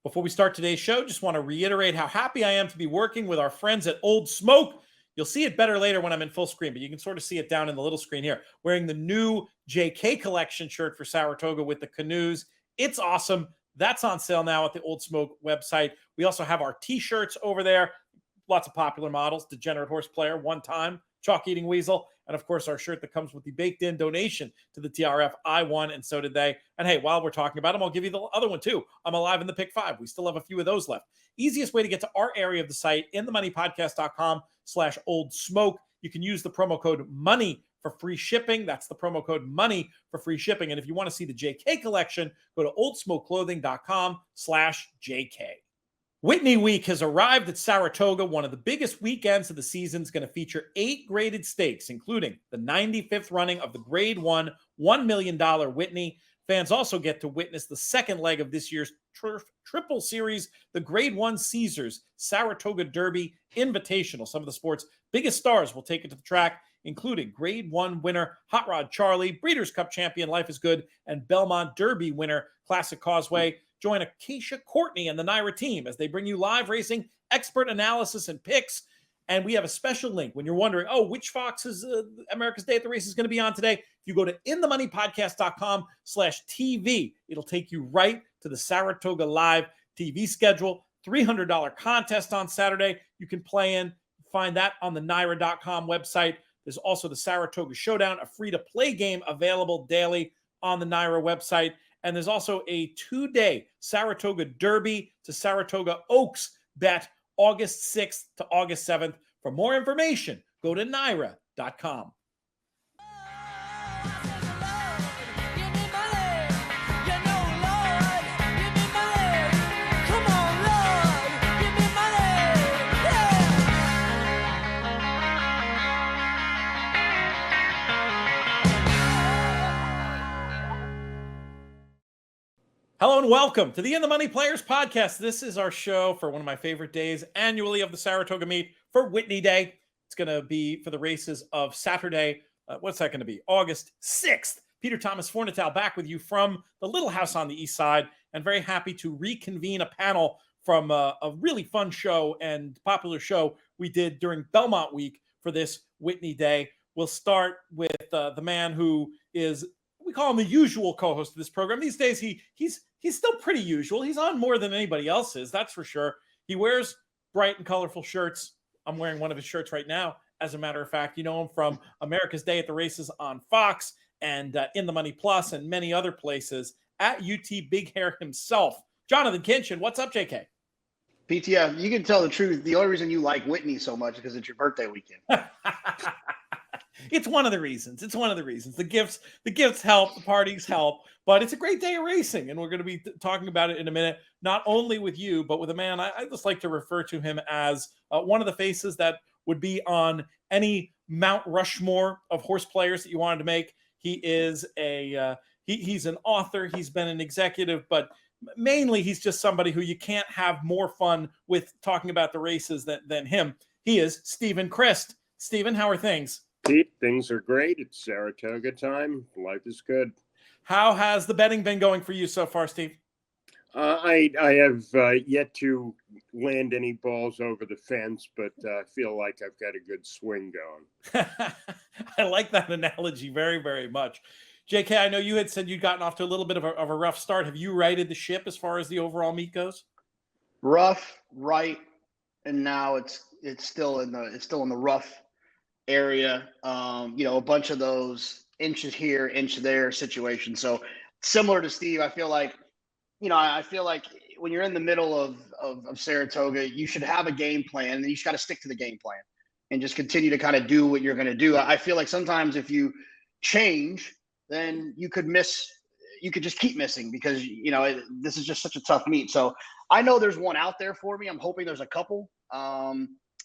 Before we start today's show, just want to reiterate how happy I am to be working with our friends at Old Smoke. You'll see it better later when I'm in full screen, but you can sort of see it down in the little screen here. Wearing the new JK collection shirt for Saratoga with the canoes. It's awesome. That's on sale now at the Old Smoke website. We also have our t-shirts over there. Lots of popular models. Degenerate Horse Player, One Time, Chalk Eating Weasel, and of course our shirt that comes with the baked-in donation to the TRF. I won, and so did they. And hey, while we're talking about them, I'll give you the other one too. I'm alive in the Pick 5. We still have a few of those left. Easiest way to get to our area of the site, inthemoneypodcast.com/old smoke. You can use the promo code MONEY for free shipping. That's the promo code MONEY for free shipping. And if you want to see the JK collection, go to oldsmokeclothing.com/JK. Whitney Week has arrived at Saratoga. One of the biggest weekends of the season is going to feature 8 graded stakes, including the 95th running of the Grade 1 $1 million Whitney. Fans also get to witness the second leg of this year's Triple Series, the Grade 1 Caesars Saratoga Derby Invitational. Some of the sport's biggest stars will take it to the track, including Grade 1 winner Hot Rod Charlie, Breeders' Cup champion Life is Good, and Belmont Derby winner Classic Causeway. Join Acacia Courtney and the Naira team as they bring you live racing, expert analysis, and picks. And we have a special link when you're wondering, which Fox is America's Day at the Race is going to be on today. If you go to inthemoneypodcast.com/TV, it'll take you right to the Saratoga Live TV schedule. $300 contest on Saturday. You can play in. Find that on the Naira.com website. There's also the Saratoga Showdown, a free-to-play game available daily on the Naira website. And there's also a 2-day Saratoga Derby to Saratoga Oaks bet August 6th to August 7th. For more information, go to Naira.com. Hello and welcome to the In the Money Players podcast. This is our show for one of my favorite days annually of the Saratoga meet for Whitney Day. It's going to be for the races of Saturday. What's that going to be? August 6th. Peter Thomas Fornatal back with you from the Little House on the East Side, and very happy to reconvene a panel from a really fun show and popular show we did during Belmont Week for this Whitney Day. We'll start with the man who is, we call him the usual co-host of this program. These days, he's still pretty usual. He's on more than anybody else is, that's for sure. He wears bright and colorful shirts. I'm wearing one of his shirts right now. As a matter of fact, you know him from America's Day at the Races on Fox and In the Money Plus and many other places. At UT Big Hair himself, Jonathan Kinchin. What's up, JK? PTF, you can tell the truth. The only reason you like Whitney so much is because it's your birthday weekend. It's one of the reasons. The gifts help, the parties help, but it's a great day of racing, and we're going to be talking about it in a minute, not only with you, but with a man I just like to refer to him as one of the faces that would be on any Mount Rushmore of horse players that you wanted to make. He is he's an author, he's been an executive, but mainly he's just somebody who you can't have more fun with talking about the races than him. He is Stephen Christ. Stephen, how are things? Pete, things are great. It's Saratoga time. Life is good. How has the betting been going for you so far, Steve? I have yet to land any balls over the fence, but I feel like I've got a good swing going. I like that analogy very, very much. JK, I know you had said you'd gotten off to a little bit of a rough start. Have you righted the ship as far as the overall meet goes? Rough, right, and now it's still in the rough area. A bunch of those inches here, inch there situations. So similar to Steve, I feel like when you're in the middle of Saratoga, you should have a game plan, and you just got to stick to the game plan and just continue to kind of do what you're going to do. I feel like sometimes if you change, then you could just keep missing because, this is just such a tough meet. So I know there's one out there for me. I'm hoping there's a couple.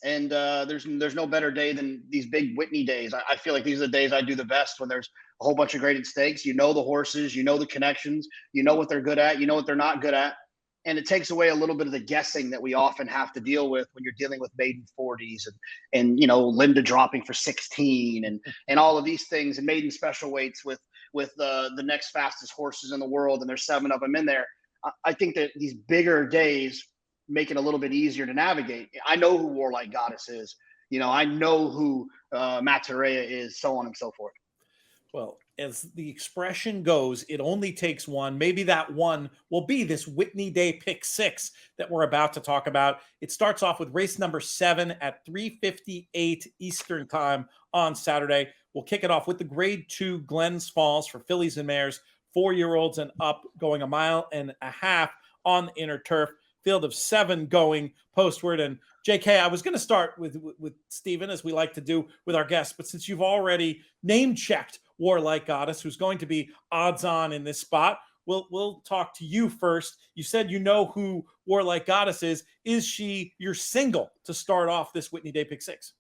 And there's no better day than these big Whitney days. I feel like these are the days I do the best, when there's a whole bunch of graded stakes. You know the horses, you know the connections, you know what they're good at, you know what they're not good at. And it takes away a little bit of the guessing that we often have to deal with when you're dealing with maiden 40s and Linda dropping for 16 and all of these things, and maiden special weights with the next fastest horses in the world, and there's 7 of them in there. I think that these bigger days make it a little bit easier to navigate. I know who Warlike Goddess is. I know who Matarea is, so on and so forth. Well, as the expression goes, it only takes one. Maybe that one will be this Whitney Day pick 6 that we're about to talk about. It starts off with race number 7 at 3:58 Eastern time on Saturday. We'll kick it off with the grade 2 Glens Falls for fillies and mares, 4-year-olds and up, going 1.5 miles on the inner turf. Field of 7 going postward. And JK, I was going to start with Stephen, as we like to do with our guests, but since you've already name-checked Warlike Goddess, who's going to be odds on in this spot, we'll talk to you first. You said you know who Warlike Goddess is. Is she your single to start off this Whitney Day pick 6?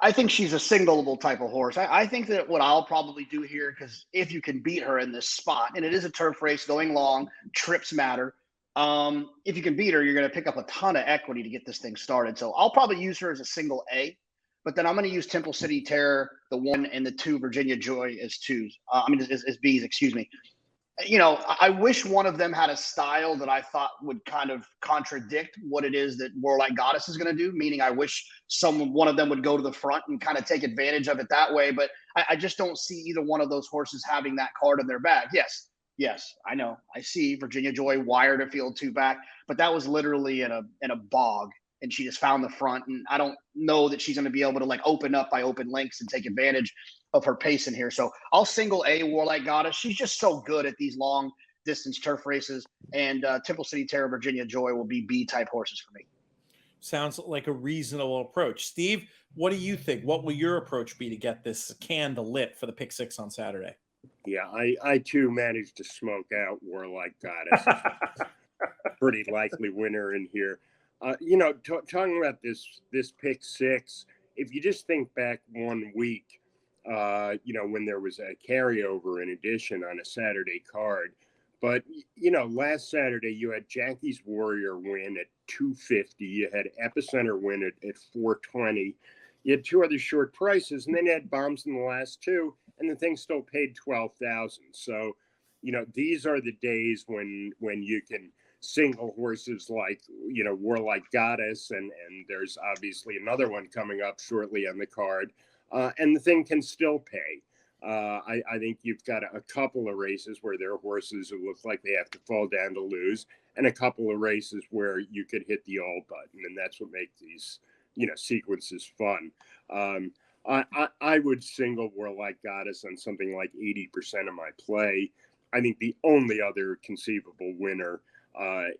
I think she's a singleable type of horse. I think that what I'll probably do here, because if you can beat her in this spot, and it is a turf race going long, trips matter. If you can beat her, you're going to pick up a ton of equity to get this thing started. So I'll probably use her as a single A, but then I'm going to use Temple City Terror, the 1 and the 2 Virginia Joy as twos. As B's, excuse me. I wish one of them had a style that I thought would kind of contradict what it is that Warlike Goddess is going to do. Meaning, I wish one of them would go to the front and kind of take advantage of it that way. But I just don't see either one of those horses having that card in their bag. Yes, I know. I see Virginia Joy wired a field 2 back, but that was literally in a bog, and she just found the front. And I don't know that she's going to be able to open up by open lengths and take advantage of her pace in here. So I'll single A Warlike Goddess. She's just so good at these long distance turf races. And Temple City Terror, Virginia Joy will be B type horses for me. Sounds like a reasonable approach. Steve, what do you think? What will your approach be to get this candle lit for the pick 6 on Saturday? Yeah, I too managed to smoke out Warlike Goddess. Pretty likely winner in here. Talking about this pick 6, if you just think back 1 week, when there was a carryover in addition on a Saturday card. But, last Saturday you had Jackie's Warrior win at 250. You had Epicenter win at 420. You had 2 other short prices, and then you had bombs in the last 2, and the thing still paid 12,000. So, these are the days when you can single horses like, Warlike Goddess, and there's obviously another one coming up shortly on the card. And the thing can still pay. I think you've got a couple of races where there are horses who look like they have to fall down to lose, and a couple of races where you could hit the all button, and that's what makes these, sequences fun. I would single Warlike Goddess on something like 80% of my play. I think the only other conceivable winner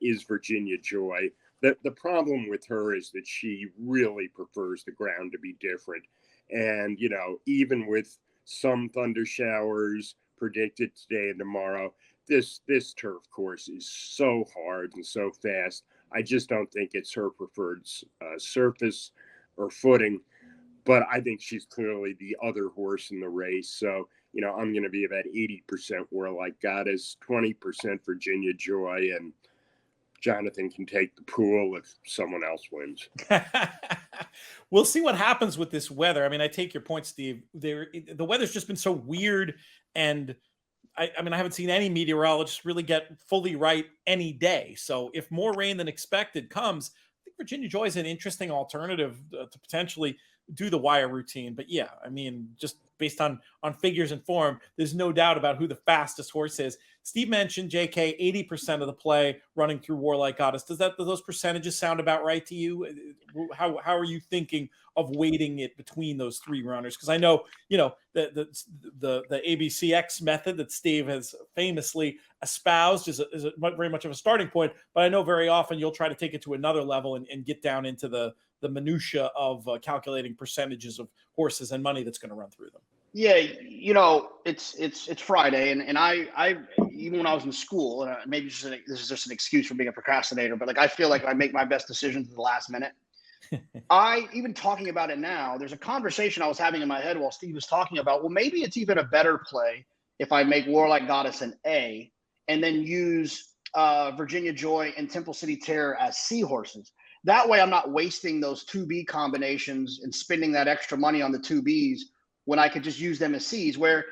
is Virginia Joy. The problem with her is that she really prefers the ground to be different. And, even with some thunder showers predicted today and tomorrow, this turf course is so hard and so fast. I just don't think it's her preferred surface or footing. But I think she's clearly the other horse in the race. So, I'm going to be about 80% Warlike Goddess, 20% Virginia Joy, and Jonathan can take the pool if someone else wins. We'll see what happens with this weather. I mean, I take your point, Steve. The weather's just been so weird, and I haven't seen any meteorologists really get fully right any day. So if more rain than expected comes, I think Virginia Joy is an interesting alternative to potentially do the wire routine. But yeah, just based on figures and form, there's no doubt about who the fastest horse is. Steve mentioned JK 80% of the play running through Warlike Goddess. Do those percentages sound about right to you? How are you thinking of weighting it between those 3 runners? Because I know the ABCX method that Steve has famously espoused is very much of a starting point, but I know very often you'll try to take it to another level and get down into the minutia of calculating percentages of horses and money that's going to run through them. Yeah, it's Friday, and I even when I was in school, and maybe this is just an excuse for being a procrastinator, but I feel like I make my best decisions at the last minute. Even talking about it now, there's a conversation I was having in my head while Steve was talking about, well, maybe it's even a better play if I make Warlike Goddess an A and then use Virginia Joy and Temple City Terror as C horses. That way I'm not wasting those 2B combinations and spending that extra money on the 2Bs when I could just use them as Cs, where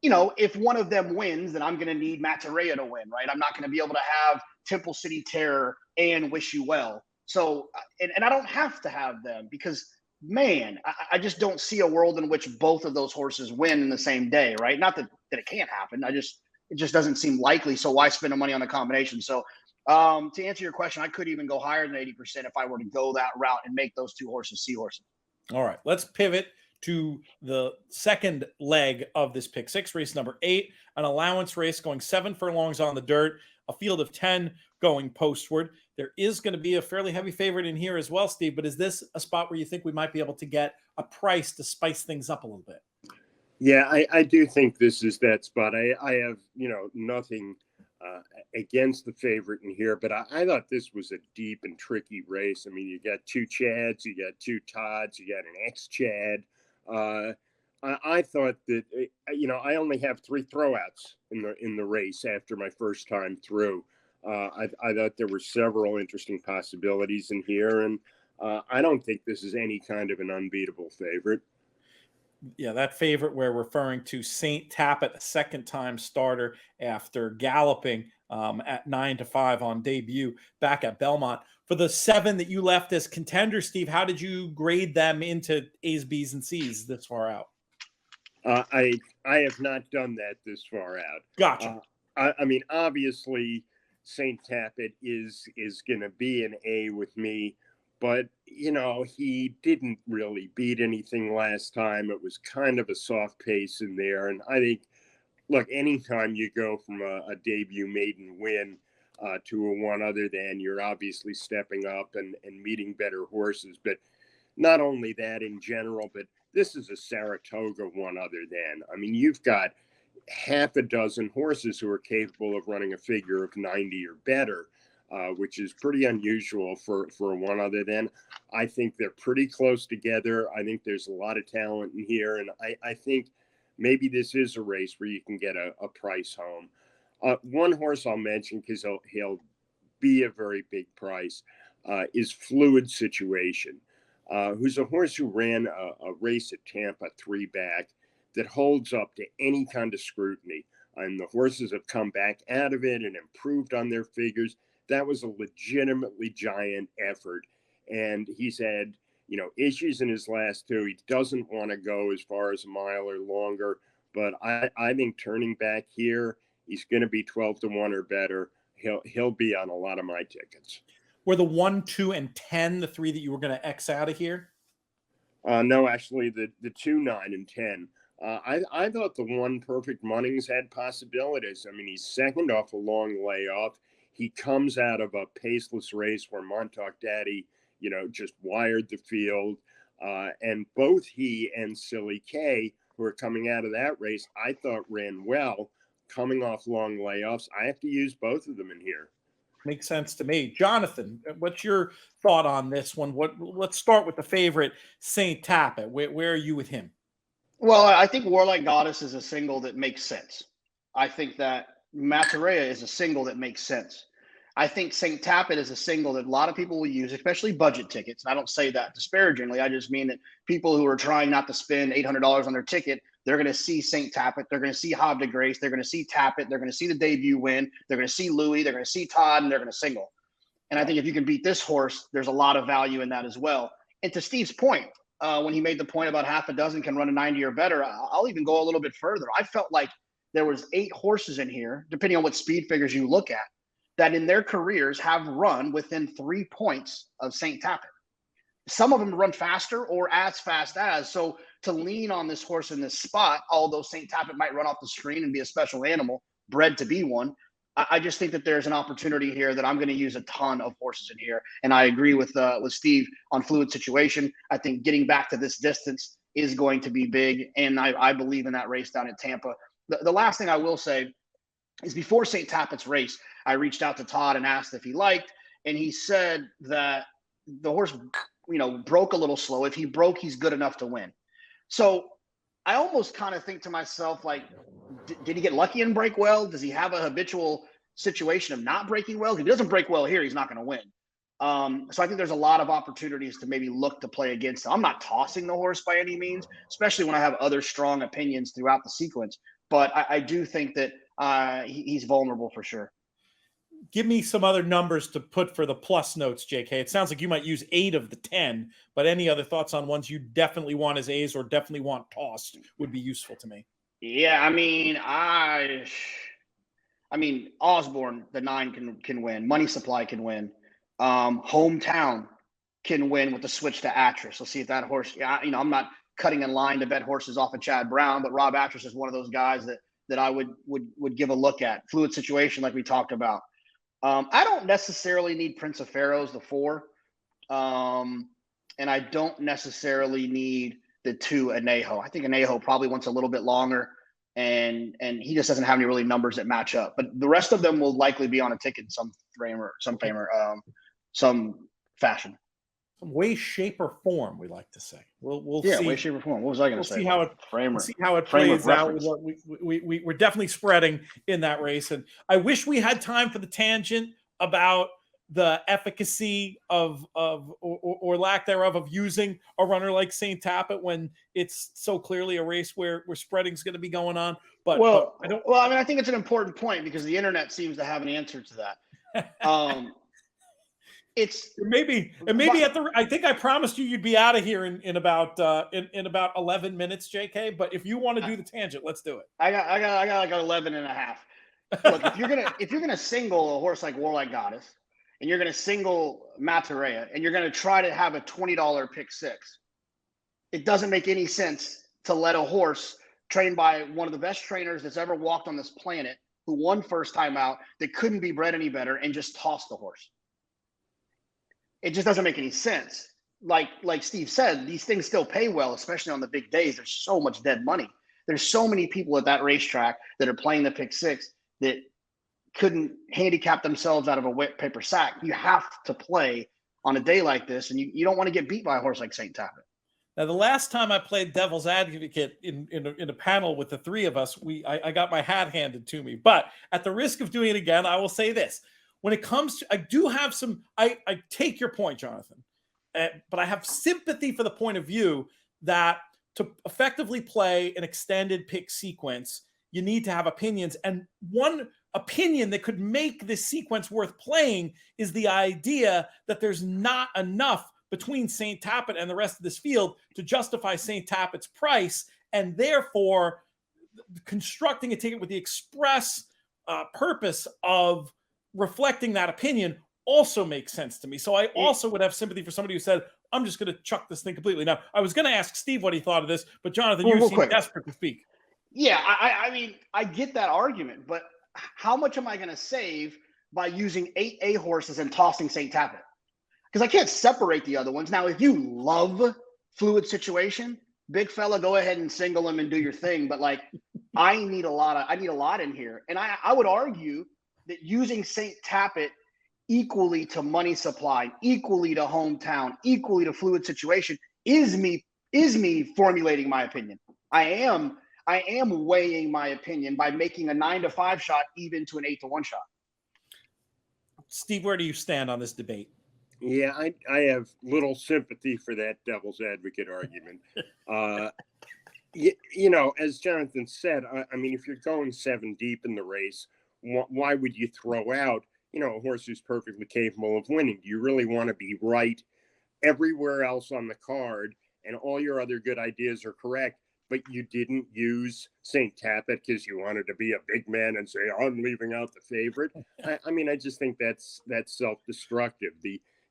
if one of them wins, then I'm going to need Matarea to win, right? I'm not going to be able to have Temple City Terror and Wish You Well. So, and I don't have to have them because, man, I just don't see a world in which both of those horses win in the same day, right? Not that it can't happen. It just doesn't seem likely. So why spend the money on the combination? So to answer your question, I could even go higher than 80% if I were to go that route and make those two horses seahorses. All right, let's pivot to the second leg of this pick six, race number 8, an allowance race going 7 furlongs on the dirt, a field of 10 going postward. There is going to be a fairly heavy favorite in here as well, Steve, but is this a spot where you think we might be able to get a price to spice things up a little bit? Yeah, I do think this is that spot. I have, nothing against the favorite in here, but I thought this was a deep and tricky race. I mean, you got 2 Chads, you got 2 Todds, you got an ex-Chad. I thought that, I only have 3 throwouts in the race after my first time through. I thought there were several interesting possibilities in here, and I don't think this is any kind of an unbeatable favorite. Yeah, that favorite we're referring to, St. Tappet, a second-time starter after galloping at 9-5 on debut back at Belmont. For the 7 that you left as contenders, Steve, how did you grade them into A's, B's, and C's this far out? I have not done that this far out. Gotcha. I mean, obviously, St. Tappet is going to be an A with me. But, he didn't really beat anything last time. It was kind of a soft pace in there. And I think, look, anytime you go from a debut maiden win to a one other than, you're obviously stepping up and meeting better horses. But not only that in general, but this is a Saratoga one other than. I mean, you've got half a dozen horses who are capable of running a figure of 90 or better. Which is pretty unusual for one other than. I think they're pretty close together. I think there's a lot of talent in here, and I think maybe this is a race where you can get a price home. One horse I'll mention, because he'll be a very big price, is Fluid Situation, who's a horse who ran a race at Tampa 3 back that holds up to any kind of scrutiny. And the horses have come back out of it and improved on their figures. That was a legitimately giant effort. And he's had, issues in his last 2. He doesn't want to go as far as a mile or longer. But I think turning back here, he's going to be 12-1 or better. He'll be on a lot of my tickets. Were the 1, 2, and 10 the 3 that you were going to X out of here? No, actually, the 2, 9, and 10. I thought the 1 Perfect Munnings had possibilities. I mean, he's second off a long layoff. He comes out of a paceless race where Montauk Daddy, just wired the field. And both he and Silly K, who are coming out of that race, I thought ran well, coming off long layoffs. I have to use both of them in here. Makes sense to me. Jonathan, what's your thought on this one? Let's start with the favorite, St. Tappet. Where are you with him? Well, I think Warlike Goddess is a single that makes sense. I think that Matarea is a single that makes sense. I think St. Tappet is a single that a lot of people will use, especially budget tickets. And I don't say that disparagingly. I just mean that people who are trying not to spend $800 on their ticket, they're going to see St. Tappet. They're going to see Hob de Grace. They're going to see Tappet. They're going to see the debut win. They're going to see Louis. They're going to see Todd, and they're going to single. And I think if you can beat this horse, there's a lot of value in that as well. And to Steve's point, when he made the point about half a dozen can run a 90 or better, I'll even go a little bit further. I felt like there was 8 horses in here, depending on what speed figures you look at, that in their careers have run within 3 points of St. Tappet. Some of them run faster or as fast as. So to lean on this horse in this spot, although St. Tappet might run off the screen and be a special animal, bred to be one, I just think that there's an opportunity here that I'm going to use a ton of horses in here. And I agree with Steve on Fluid Situation. I think getting back to this distance is going to be big. And I believe in that race down at Tampa. The last thing I will say is before St. Tappet's race, I reached out to Todd and asked if he liked, and he said that the horse, broke a little slow. If he broke, he's good enough to win. So I almost kind of think to myself, like, did he get lucky and break well? Does he have a habitual situation of not breaking well? If he doesn't break well here, he's not going to win. So I think there's a lot of opportunities to maybe look to play against him. I'm not tossing the horse by any means, especially when I have other strong opinions throughout the sequence. but I do think that he's vulnerable for sure. Give me some other numbers to put for the plus notes, JK. It sounds like you might use 8 of the 10, but any other thoughts on ones you definitely want as A's or definitely want tossed would be useful to me. Yeah, I mean, Osborne, the 9 can win. Money Supply can win. Hometown can win with the switch to Actress. Let's see if that horse. Yeah, I'm not cutting in line to bet horses off of Chad Brown, but Rob Actress is one of those guys that I would give a look at. Fluid Situation, like we talked about. I don't necessarily need Prince of Pharaohs, the 4, and I don't necessarily need the 2 Anejo. I think Anejo probably wants a little bit longer, and he just doesn't have any really numbers that match up. But the rest of them will likely be on a ticket in some fashion. Some way, shape, or form, we like to say. We'll see. Way, shape, or form. What was I going to say? We'll see how it plays out. We're definitely spreading in that race, and I wish we had time for the tangent about the efficacy of or lack thereof of using a runner like St. Tappet when it's so clearly a race where spreading is going to be going on. But I think it's an important point because the internet seems to have an answer to that. Maybe I think I promised you'd be out of here in about 11 minutes, JK. But if you want to do the tangent, let's do it. I got like 11 and a half. Look, if you're gonna single a horse like Warlike Goddess, and you're gonna single Matarea, and you're gonna try to have a $20 pick 6, it doesn't make any sense to let a horse trained by one of the best trainers that's ever walked on this planet, who won first time out, that couldn't be bred any better, and just toss the horse. It just doesn't make any sense. Like Steve said, these things still pay well, especially on the big days. There's so much dead money. There's so many people at that racetrack that are playing the pick 6 that couldn't handicap themselves out of a wet paper sack. You have to play on a day like this, and you don't want to get beat by a horse like St. Tappet. Now, the last time I played devil's advocate in a panel with the 3 of us, I got my hat handed to me. But at the risk of doing it again, I will say this. When it comes to, I do have some, I take your point, Jonathan, but I have sympathy for the point of view that to effectively play an extended pick sequence, you need to have opinions. And one opinion that could make this sequence worth playing is the idea that there's not enough between St. Tappet and the rest of this field to justify St. Tappet's price, and therefore constructing a ticket with the express purpose of reflecting that opinion also makes sense to me. So I also would have sympathy for somebody who said, I'm just going to chuck this thing completely. Now, I was going to ask Steve what he thought of this, but Jonathan, you seem desperate to speak. Yeah, I mean, I get that argument, but how much am I going to save by using 8 A horses and tossing St. Tappet? Because I can't separate the other ones. Now, if you love Fluid Situation, big fella, go ahead and single him and do your thing. But like, I need a lot in here. And I would argue that using St. Tappet equally to Money Supply, equally to Hometown, equally to Fluid Situation is me formulating my opinion. I am weighing my opinion by making a 9-to-5 shot even to an 8-to-1 shot. Steve, where do you stand on this debate? Yeah, I have little sympathy for that devil's advocate argument. As Jonathan said, I mean, if you're going 7 deep in the race, why would you throw out, a horse who's perfectly capable of winning? Do you really want to be right everywhere else on the card and all your other good ideas are correct, but you didn't use St. Tappet because you wanted to be a big man and say, I'm leaving out the favorite? I mean, I just think that's self-destructive.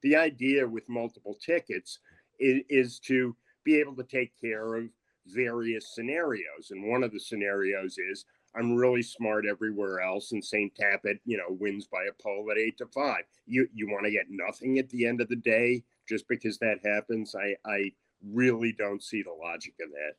The idea with multiple tickets is to be able to take care of various scenarios. And one of the scenarios is I'm really smart everywhere else, and St. Tappet, wins by a pole at 8-to-5. You want to get nothing at the end of the day just because that happens? I really don't see the logic of that.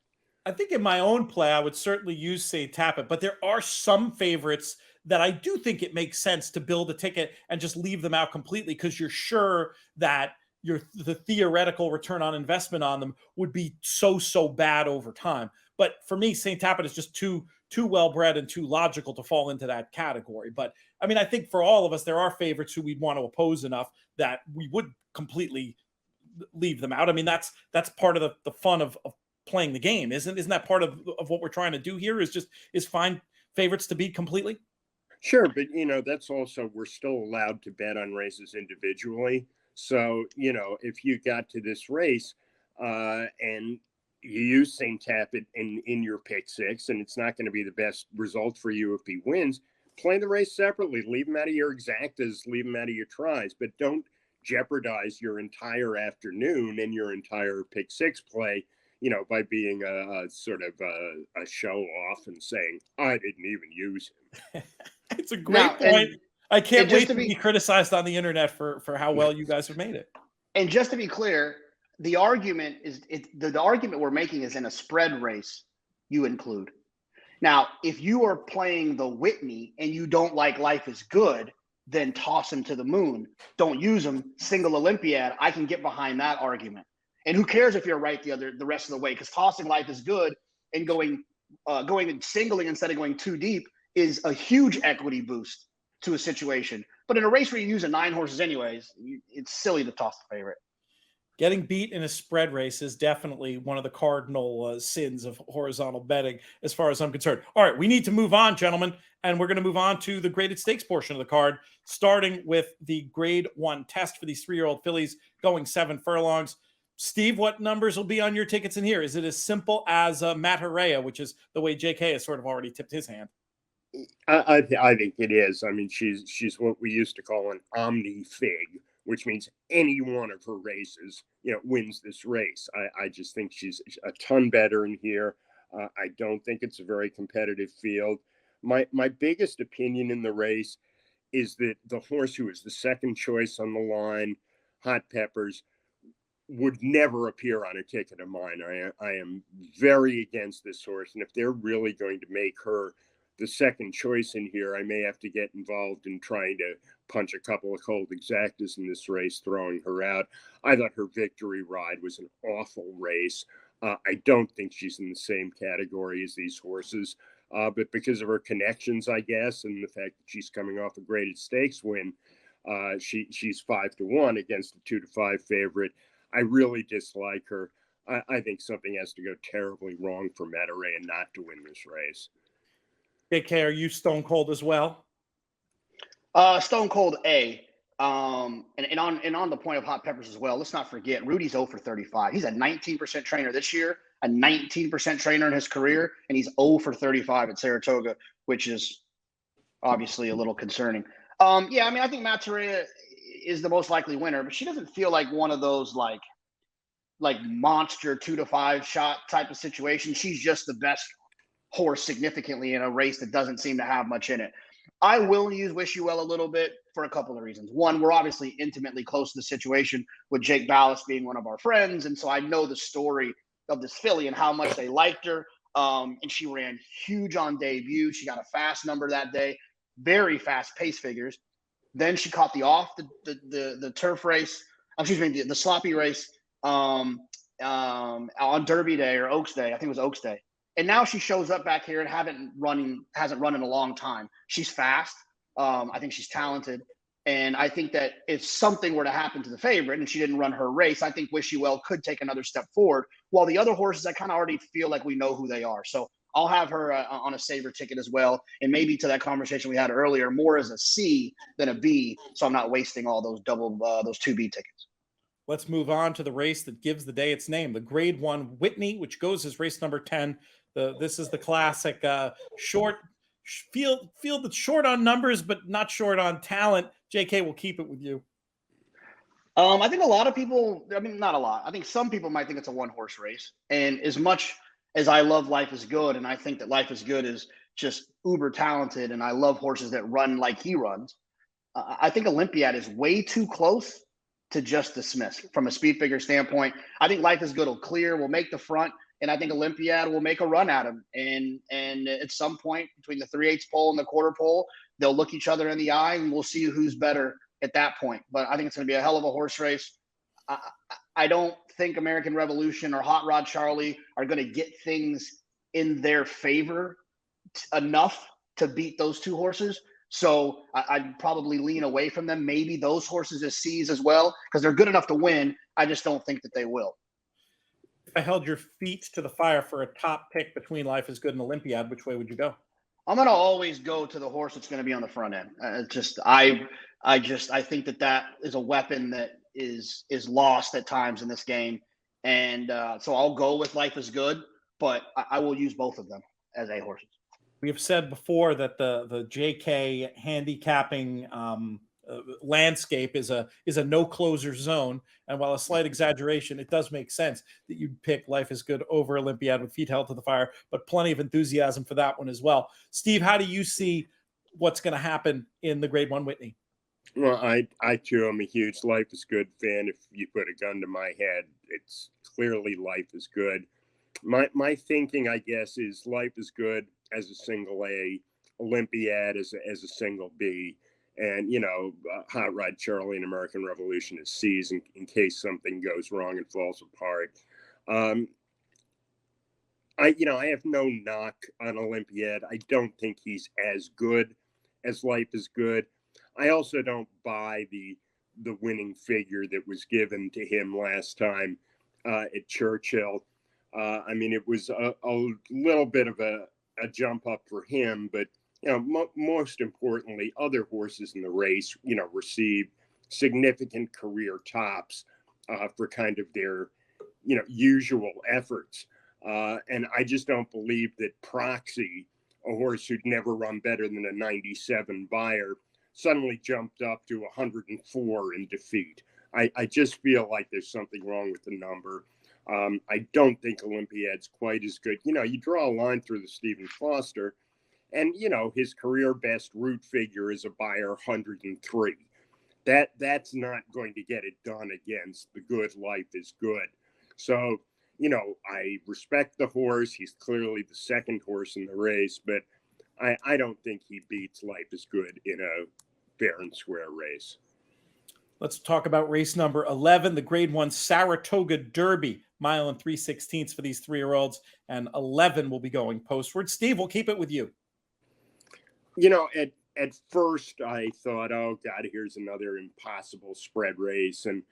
I think in my own play, I would certainly use St. Tappet, but there are some favorites that I do think it makes sense to build a ticket and just leave them out completely because you're sure that the theoretical return on investment on them would be so bad over time. But for me, St. Tappet is just too well-bred and too logical to fall into that category. But I mean, I think for all of us, there are favorites who we'd want to oppose enough that we would completely leave them out. I mean, that's part of the fun of playing the game. Isn't that part of what we're trying to do here? Is find favorites to beat completely? Sure, but that's also, we're still allowed to bet on races individually. So if you got to this race and you use St. Tappet in your pick six, and it's not going to be the best result for you if he wins, play the race separately. Leave him out of your exactas, leave him out of your tries, but don't jeopardize your entire afternoon and your entire pick six play, by being a sort of a show off and saying, I didn't even use him. It's a great point. I can't wait to be criticized on the internet for how well you guys have made it. And just to be clear, the argument the argument we're making is in a spread race you include. Now, if you are playing the Whitney and you don't like Life is Good, then toss him to the moon. Don't use him. Single Olympiad. I can get behind that argument. And who cares if you're right the rest of the way? Because tossing Life is Good and going and singling instead of going too deep is a huge equity boost to a situation. But in a race where you're using 9 horses anyways, it's silly to toss the favorite. Getting beat in a spread race is definitely one of the cardinal sins of horizontal betting, as far as I'm concerned. All right, we need to move on, gentlemen, and we're going to move on to the graded stakes portion of the card, starting with the grade 1 test for these 3-year-old fillies going 7 furlongs. Steve, what numbers will be on your tickets in here? Is it as simple as Matt Herrera, which is the way JK has sort of already tipped his hand? I think it is. I mean, she's what we used to call an omni-fig, which means any one of her races, wins this race. I just think she's a ton better in here. I don't think it's a very competitive field. My biggest opinion in the race is that the horse who is the second choice on the line, Hot Peppers, would never appear on a ticket of mine. I am very against this horse, and if they're really going to make her the second choice in here, I may have to get involved in trying to punch a couple of cold exactas in this race, throwing her out. I thought her victory ride was an awful race. I don't think she's in the same category as these horses, but because of her connections, I guess, and the fact that she's coming off a graded stakes win, she's 5-1 against a 2-5 favorite. I really dislike her. I think something has to go terribly wrong for Mataray not to win this race. JK, are you stone cold as well? Stone cold A. And on the point of Hot Peppers as well, let's not forget Rudy's 0 for 35. He's a 19% trainer this year, a 19% trainer in his career, and he's 0 for 35 at Saratoga, which is obviously a little concerning. I think Mataray is the most likely winner, but she doesn't feel like one of those like monster 2-5 shot type of situation. She's just the best horse significantly in a race that doesn't seem to have much in it. I will use Wish You Well a little bit for a couple of reasons. One, we're obviously intimately close to the situation with Jake Ballas being one of our friends. And so I know the story of this filly and how much they liked her. And she ran huge on debut. She got a fast number that day, very fast pace figures. Then she caught the turf race, the sloppy race on Derby Day or Oaks Day. I think it was Oaks Day. And now she shows up back here and hasn't run in a long time. She's fast. I think she's talented. And I think that if something were to happen to the favorite and she didn't run her race, I think Wish You Well could take another step forward. While the other horses, I kind of already feel like we know who they are. So I'll have her on a saver ticket as well. And maybe to that conversation we had earlier, more as a C than a B. So I'm not wasting all those those 2B tickets. Let's move on to the race that gives the day its name, the Grade 1 Whitney, which goes as race number 10. This is the classic short field that's short on numbers, but not short on talent. JK, will keep it with you. I think a lot of people, not a lot. I think some people might think it's a one-horse race. And as much as I love Life is Good, and I think that Life is Good is just uber talented, and I love horses that run like he runs, I think Olympiad is way too close to just dismiss from a speed figure standpoint. I think Life is Good will clear, will make the front, and I think Olympiad will make a run at him. And at some point between the 3/8 pole and the quarter pole, they'll look each other in the eye, and we'll see who's better at that point. But I think it's going to be a hell of a horse race. I don't think American Revolution or Hot Rod Charlie are going to get things in their favor enough to beat those two horses. So I'd probably lean away from them. Maybe those horses as C's as well, because they're good enough to win. I just don't think that they will. I held your feet to the fire for a top pick between Life is Good and Olympiad, which way would you go? I'm gonna always go to the horse that's gonna be on the front end. I think that is a weapon that is lost at times in this game, and so I'll go with Life is Good, but I will use both of them as A horses. We have said before that the JK handicapping landscape is a no closer zone, and while a slight exaggeration, it does make sense that you'd pick Life is Good over Olympiad with feet held to the fire, but plenty of enthusiasm for that one as well. Steve, how do you see what's going to happen in the Grade 1 Whitney? Well, I too am a huge Life is Good fan. If you put a gun to my head, it's clearly Life is Good. My thinking, I guess, is Life is Good as a single A, Olympiad as a single B, and Hot Rod Charlie and American Revolution is C's in case something goes wrong and falls apart. I have no knock on Olympiad. I don't think he's as good as Life is Good. I also don't buy the winning figure that was given to him last time at Churchill. It was a little bit of a jump up for him, but most importantly, other horses in the race, received significant career tops for kind of their, usual efforts. And I just don't believe that Proxy, a horse who'd never run better than a 97 buyer, suddenly jumped up to 104 in defeat. I just feel like there's something wrong with the number. I don't think Olympiad's quite as good. You draw a line through the Stephen Foster, and his career best root figure is a buyer 103. That's not going to get it done against the good Life is Good. So I respect the horse. He's clearly the second horse in the race, but I don't think he beats Life is Good in a fair and square race. Let's talk about race number 11, the Grade 1 Saratoga Derby. Mile and 3/16 for these 3-year-olds, and 11 will be going postward. Steve, we'll keep it with you. At first I thought, oh God, here's another impossible spread race. And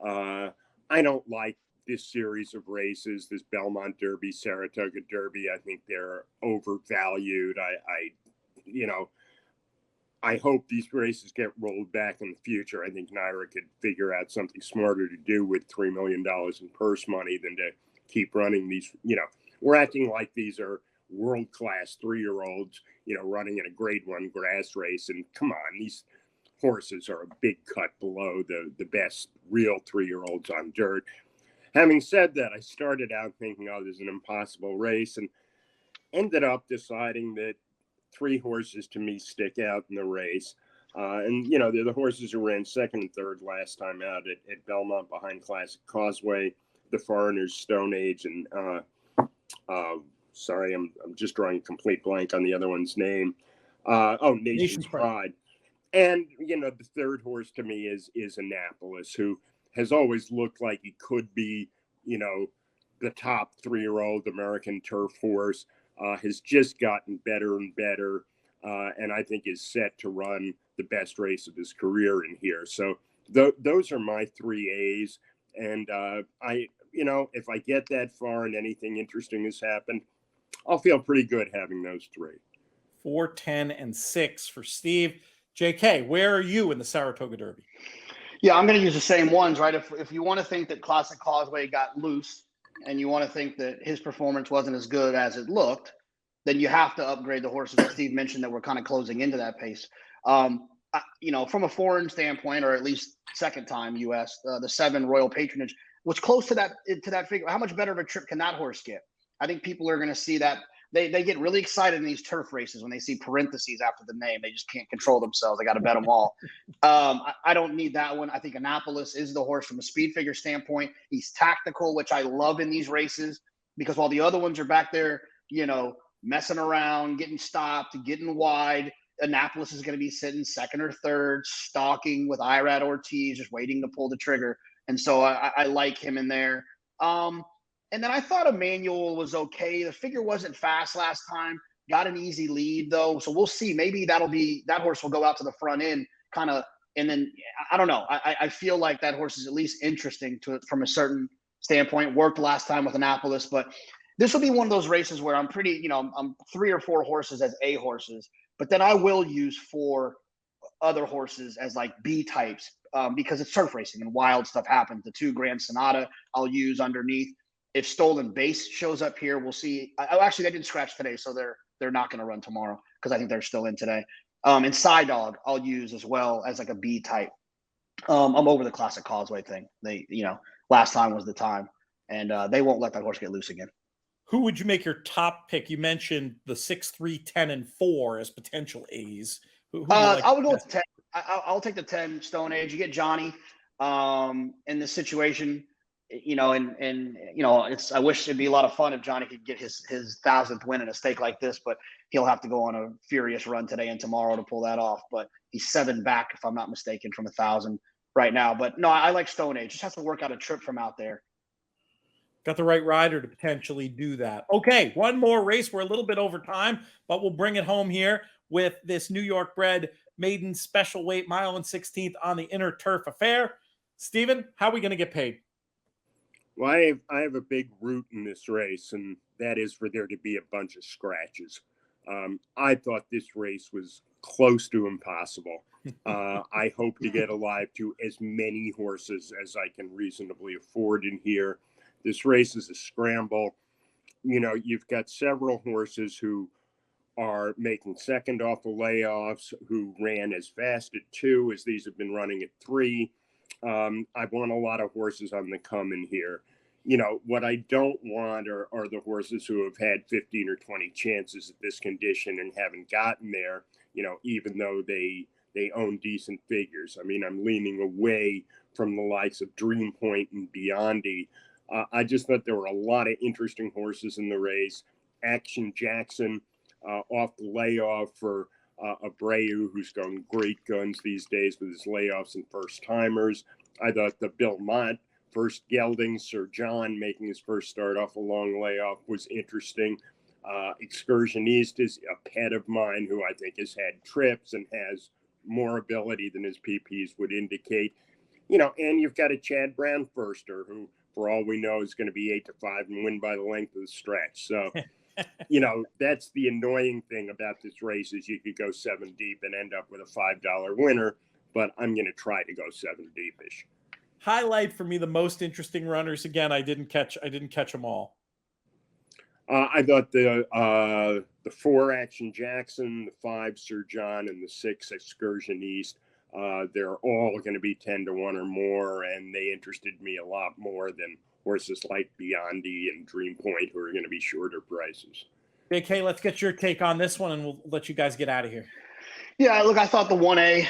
I don't like this series of races, this Belmont Derby, Saratoga Derby. I think they're overvalued. I hope these races get rolled back in the future. I think Naira could figure out something smarter to do with $3 million in purse money than to keep running these. We're acting like these are world-class 3-year-olds, running in a Grade 1 grass race. And come on, these horses are a big cut below the best real 3-year-olds on dirt. Having said that, I started out thinking, oh, this is an impossible race, and ended up deciding that 3 horses to me stick out in the race. And they're the horses who ran second and third last time out at Belmont behind Classic Causeway, the Foreigners, Stone Age, and sorry, I'm just drawing a complete blank on the other one's name. Nation's Pride. And, the third horse to me is Annapolis, who has always looked like he could be, the top 3-year-old American turf horse. Has just gotten better and better, and I think is set to run the best race of his career in here. So those are my 3 A's, and if I get that far and anything interesting has happened, I'll feel pretty good having those 3. 4, 10, and 6 for Steve. JK, where are you in the Saratoga Derby? Yeah, I'm going to use the same ones, right? If you want to think that Classic Causeway got loose, and you want to think that his performance wasn't as good as it looked, then you have to upgrade the horses that Steve mentioned that we're kind of closing into that pace. From a foreign standpoint, or at least second time U.S., the 7 Royal Patronage was close to that figure. How much better of a trip can that horse get? I think people are going to see that. They get really excited in these turf races when they see parentheses after the name. They just can't control themselves. They got to bet them all. I don't need that one. I think Annapolis is the horse from a speed figure standpoint. He's tactical, which I love in these races, because while the other ones are back there, messing around, getting stopped, getting wide, Annapolis is going to be sitting second or third, stalking with Irad Ortiz, just waiting to pull the trigger. And so I like him in there. And then I thought Emmanuel was okay. The figure wasn't fast last time. Got an easy lead, though. So we'll see. Maybe that horse will go out to the front end kind of. And then I don't know. I feel like that horse is at least interesting from a certain standpoint. Worked last time with Annapolis, but this will be one of those races where I'm pretty, I'm 3 or 4 horses as A horses, but then I will use 4 other horses as like B types because it's turf racing and wild stuff happens. The 2 Grand Sonata I'll use underneath. If Stolen Base shows up here, we'll see. Actually, they didn't scratch today, so they're not going to run tomorrow because I think they're still in today. And Side Dog I'll use as well as like a B type. I'm over the Classic Causeway thing. They, last time was the time, and they won't let that horse get loose again. Who would you make your top pick? You mentioned the 6, 3, 10, and 4 as potential A's. Who I would go with 10. I'll take the 10 Stone Age. You get Johnny in this situation, it's. I wish it'd be a lot of fun if Johnny could get his 1,000th win in a stake like this, but he'll have to go on a furious run today and tomorrow to pull that off. But he's 7 back, if I'm not mistaken, from 1,000 right now. But no, I like Stone Age. Just has to work out a trip from out there. Got the right rider to potentially do that. Okay, one more race. We're a little bit over time, but we'll bring it home here with this New York bred maiden special weight Milo and 16th on the Inner Turf Affair. Steven, how are we going to get paid? Well, I have a big root in this race, and that is for there to be a bunch of scratches. I thought this race was close to impossible. I hope to get alive to as many horses as I can reasonably afford in here. This race is a scramble. You've got several horses who are making second off the layoffs, who ran as fast at 2 as these have been running at 3. I want a lot of horses on the come in here. What I don't want are the horses who have had 15 or 20 chances at this condition and haven't gotten there, even though they own decent figures. I mean, I'm leaning away from the likes of Dream Point and Biondi. I just thought there were a lot of interesting horses in the race. Action Jackson off the layoff for Abreu, who's going great guns these days with his layoffs and first timers. I thought the Bill Mott first gelding, Sir John making his first start off a long layoff was interesting. Excursioniste is a pet of mine who I think has had trips and has more ability than his PPs would indicate. And you've got a Chad Brown firster who, for all we know, is going to be 8-5 and win by the length of the stretch. So, that's the annoying thing about this race is you could go 7 deep and end up with a $5 winner, but I'm going to try to go 7 deepish. Highlight for me the most interesting runners. Again, I didn't catch them all. I thought the 4 Action Jackson, the 5 Sir John, and the 6 Excursioniste, they're all going to be 10-1 or more, and they interested me a lot more than horses like Biondi and Dream Point, who are going to be shorter prices. Big K, let's get your take on this one, and we'll let you guys get out of here. Yeah, look, I thought the 1A,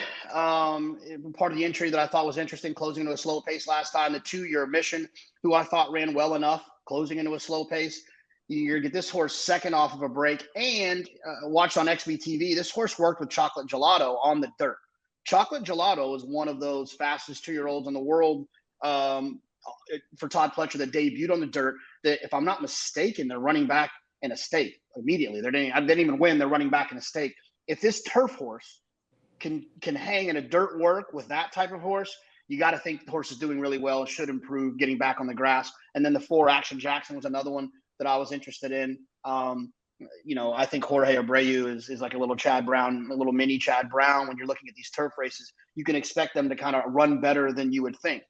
part of the entry that I thought was interesting, closing into a slow pace last time. The 2 Year Mission, who I thought ran well enough, closing into a slow pace. You get this horse second off of a break, and watched on XBTV, this horse worked with Chocolate Gelato on the dirt. Chocolate Gelato is one of those fastest 2-year-olds in the world for Todd Pletcher that debuted on the dirt. That, if I'm not mistaken, they're running back in a stake immediately. They didn't even win. They're running back in a stake. If this turf horse can hang in a dirt work with that type of horse, you got to think the horse is doing really well and should improve getting back on the grass. And then the 4 Action Jackson was another one that I was interested in. I think Jorge Abreu is like a little Chad Brown, a little mini Chad Brown. When you're looking at these turf races, you can expect them to kind of run better than you would think.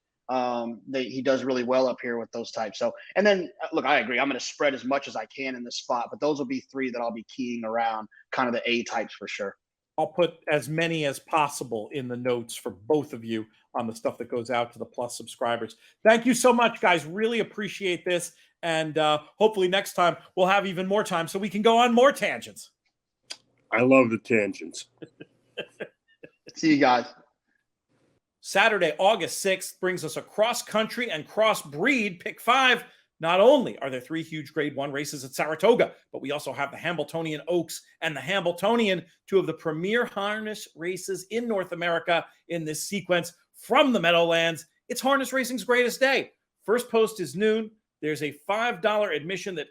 He does really well up here with those types. So, and then look, I agree. I'm going to spread as much as I can in this spot, but those will be 3 that I'll be keying around, kind of the A types for sure. I'll put as many as possible in the notes for both of you on the stuff that goes out to the Plus subscribers. Thank you so much, guys. Really appreciate this. And hopefully next time we'll have even more time so we can go on more tangents. I love the tangents. See you guys. Saturday, August 6th brings us a cross-country and cross-breed pick 5. Not only are there 3 huge Grade 1 races at Saratoga, but we also have the Hambletonian Oaks and the Hambletonian, 2 of the premier harness races in North America in this sequence from the Meadowlands. It's harness racing's greatest day. First post is noon. There's a $5 admission that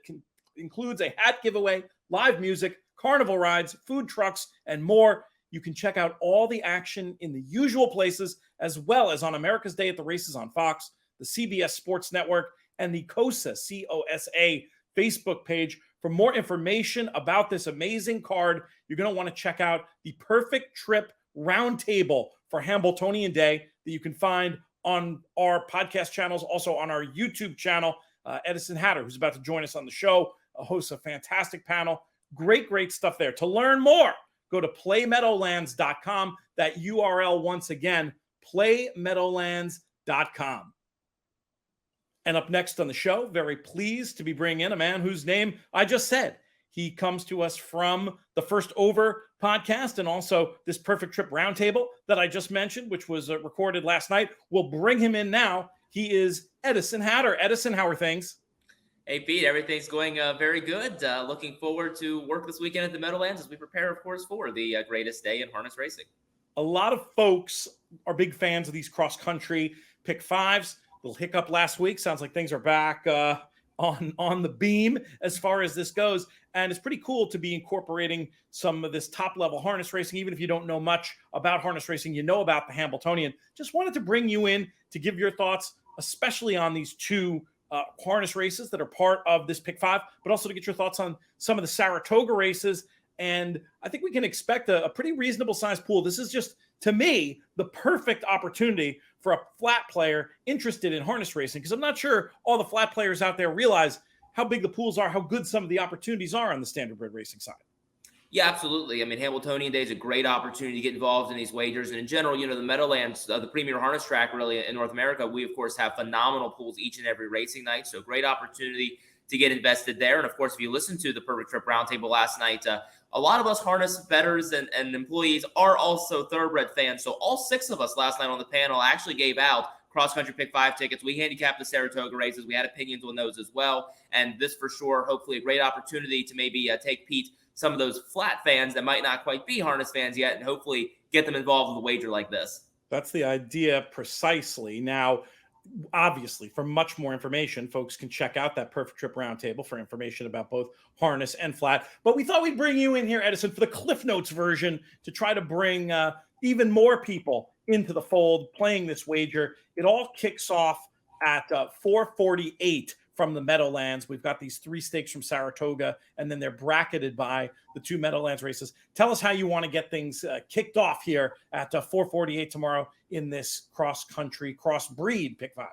includes a hat giveaway, live music, carnival rides, food trucks, and more. You can check out all the action in the usual places, as well as on America's Day at the Races on Fox, the CBS Sports Network, and the COSA, COSA Facebook page for more information about this amazing card. You're going to want to check out the Perfect Trip Roundtable for Hambletonian Day that you can find on our podcast channels, also on our YouTube channel. Edison Hatter, who's about to join us on the show, hosts a fantastic panel. Great stuff there. To learn more, go to playmeadowlands.com. That URL once again, playmeadowlands.com. And up next on the show, very pleased to be bringing in a man whose name I just said. He comes to us from the First Over podcast and also this Perfect Trip Roundtable that I just mentioned, which was recorded last night. We'll bring him in now. He is Edison Hatter. Edison, how are things? Hey, Pete, everything's going very good. Looking forward to work this weekend at the Meadowlands as we prepare, of course, for the greatest day in harness racing. A lot of folks are big fans of these cross-country pick fives. Little hiccup last week. Sounds like things are back on the beam as far as this goes. And it's pretty cool to be incorporating some of this top-level harness racing. Even if you don't know much about harness racing, you know about the Hambletonian. Just wanted to bring you in to give your thoughts, especially on these two harness races that are part of this pick five, but also to get your thoughts on some of the Saratoga races. And I think we can expect a pretty reasonable sized pool. This is just, to me, the perfect opportunity for a flat player interested in harness racing, because I'm not sure all the flat players out there realize how big the pools are, how good some of the opportunities are on the standardbred racing side. Yeah, absolutely. I mean, Hambletonian Day is a great opportunity to get involved in these wagers. And in general, the Meadowlands, the premier harness track really in North America, we, of course, have phenomenal pools each and every racing night. So great opportunity to get invested there. And, of course, if you listened to the Perfect Trip Roundtable last night, a lot of us harness bettors and employees are also thoroughbred fans. So all 6 of us last night on the panel actually gave out cross-country pick 5 tickets. We handicapped the Saratoga races. We had opinions on those as well. And this, for sure, hopefully a great opportunity to maybe take Pete some of those flat fans that might not quite be harness fans yet, and hopefully get them involved with a wager like this. That's the idea precisely. Now, obviously, for much more information, folks can check out that Perfect Trip Roundtable for information about both harness and flat. But we thought we'd bring you in here, Edison, for the Cliff Notes version to try to bring even more people into the fold playing this wager. It all kicks off at 448 from the Meadowlands. We've got these 3 stakes from Saratoga, and then they're bracketed by the 2 Meadowlands races. Tell us how you want to get things kicked off here at 448 tomorrow in this cross-country, cross-breed pick 5.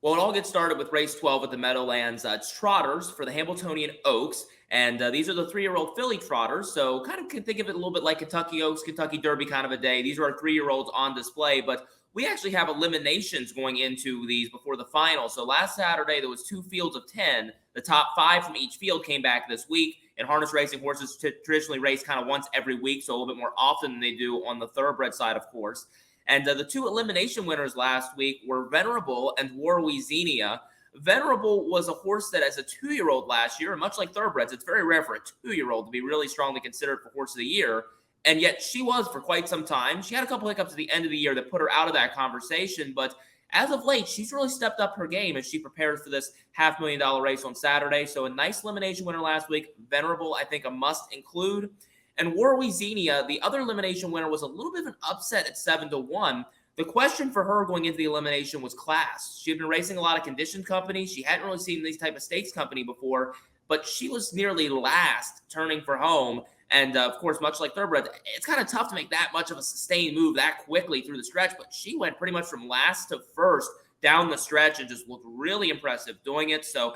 Well, it all gets started with race 12 at the Meadowlands. It's trotters for the Hambletonian Oaks, and these are the 3-year-old filly trotters. So kind of can think of it a little bit like Kentucky Oaks, Kentucky Derby kind of a day. These are our 3-year-olds on display, but we actually have eliminations going into these before the final. So last Saturday, there was 2 fields of 10. The top 5 from each field came back this week. And harness racing, horses traditionally race kind of once every week, so a little bit more often than they do on the thoroughbred side, of course. And the 2 elimination winners last week were Venerable and Warwick-Xenia. Venerable was a horse that, as a 2-year-old last year, and much like thoroughbreds, it's very rare for a 2-year-old to be really strongly considered for horse of the year. And yet she was for quite some time. She had a couple hiccups at the end of the year that put her out of that conversation. But as of late, she's really stepped up her game as she prepares for this $500,000 race on Saturday. So a nice elimination winner last week. Venerable, I think, a must include. And Warwick-Xenia, the other elimination winner, was a little bit of an upset at 7-1. The question for her going into the elimination was class. She had been racing a lot of conditioned companies. She hadn't really seen these type of stakes company before, but she was nearly last turning for home. And, of course, much like thoroughbred, it's kind of tough to make that much of a sustained move that quickly through the stretch. But she went pretty much from last to first down the stretch and just looked really impressive doing it. So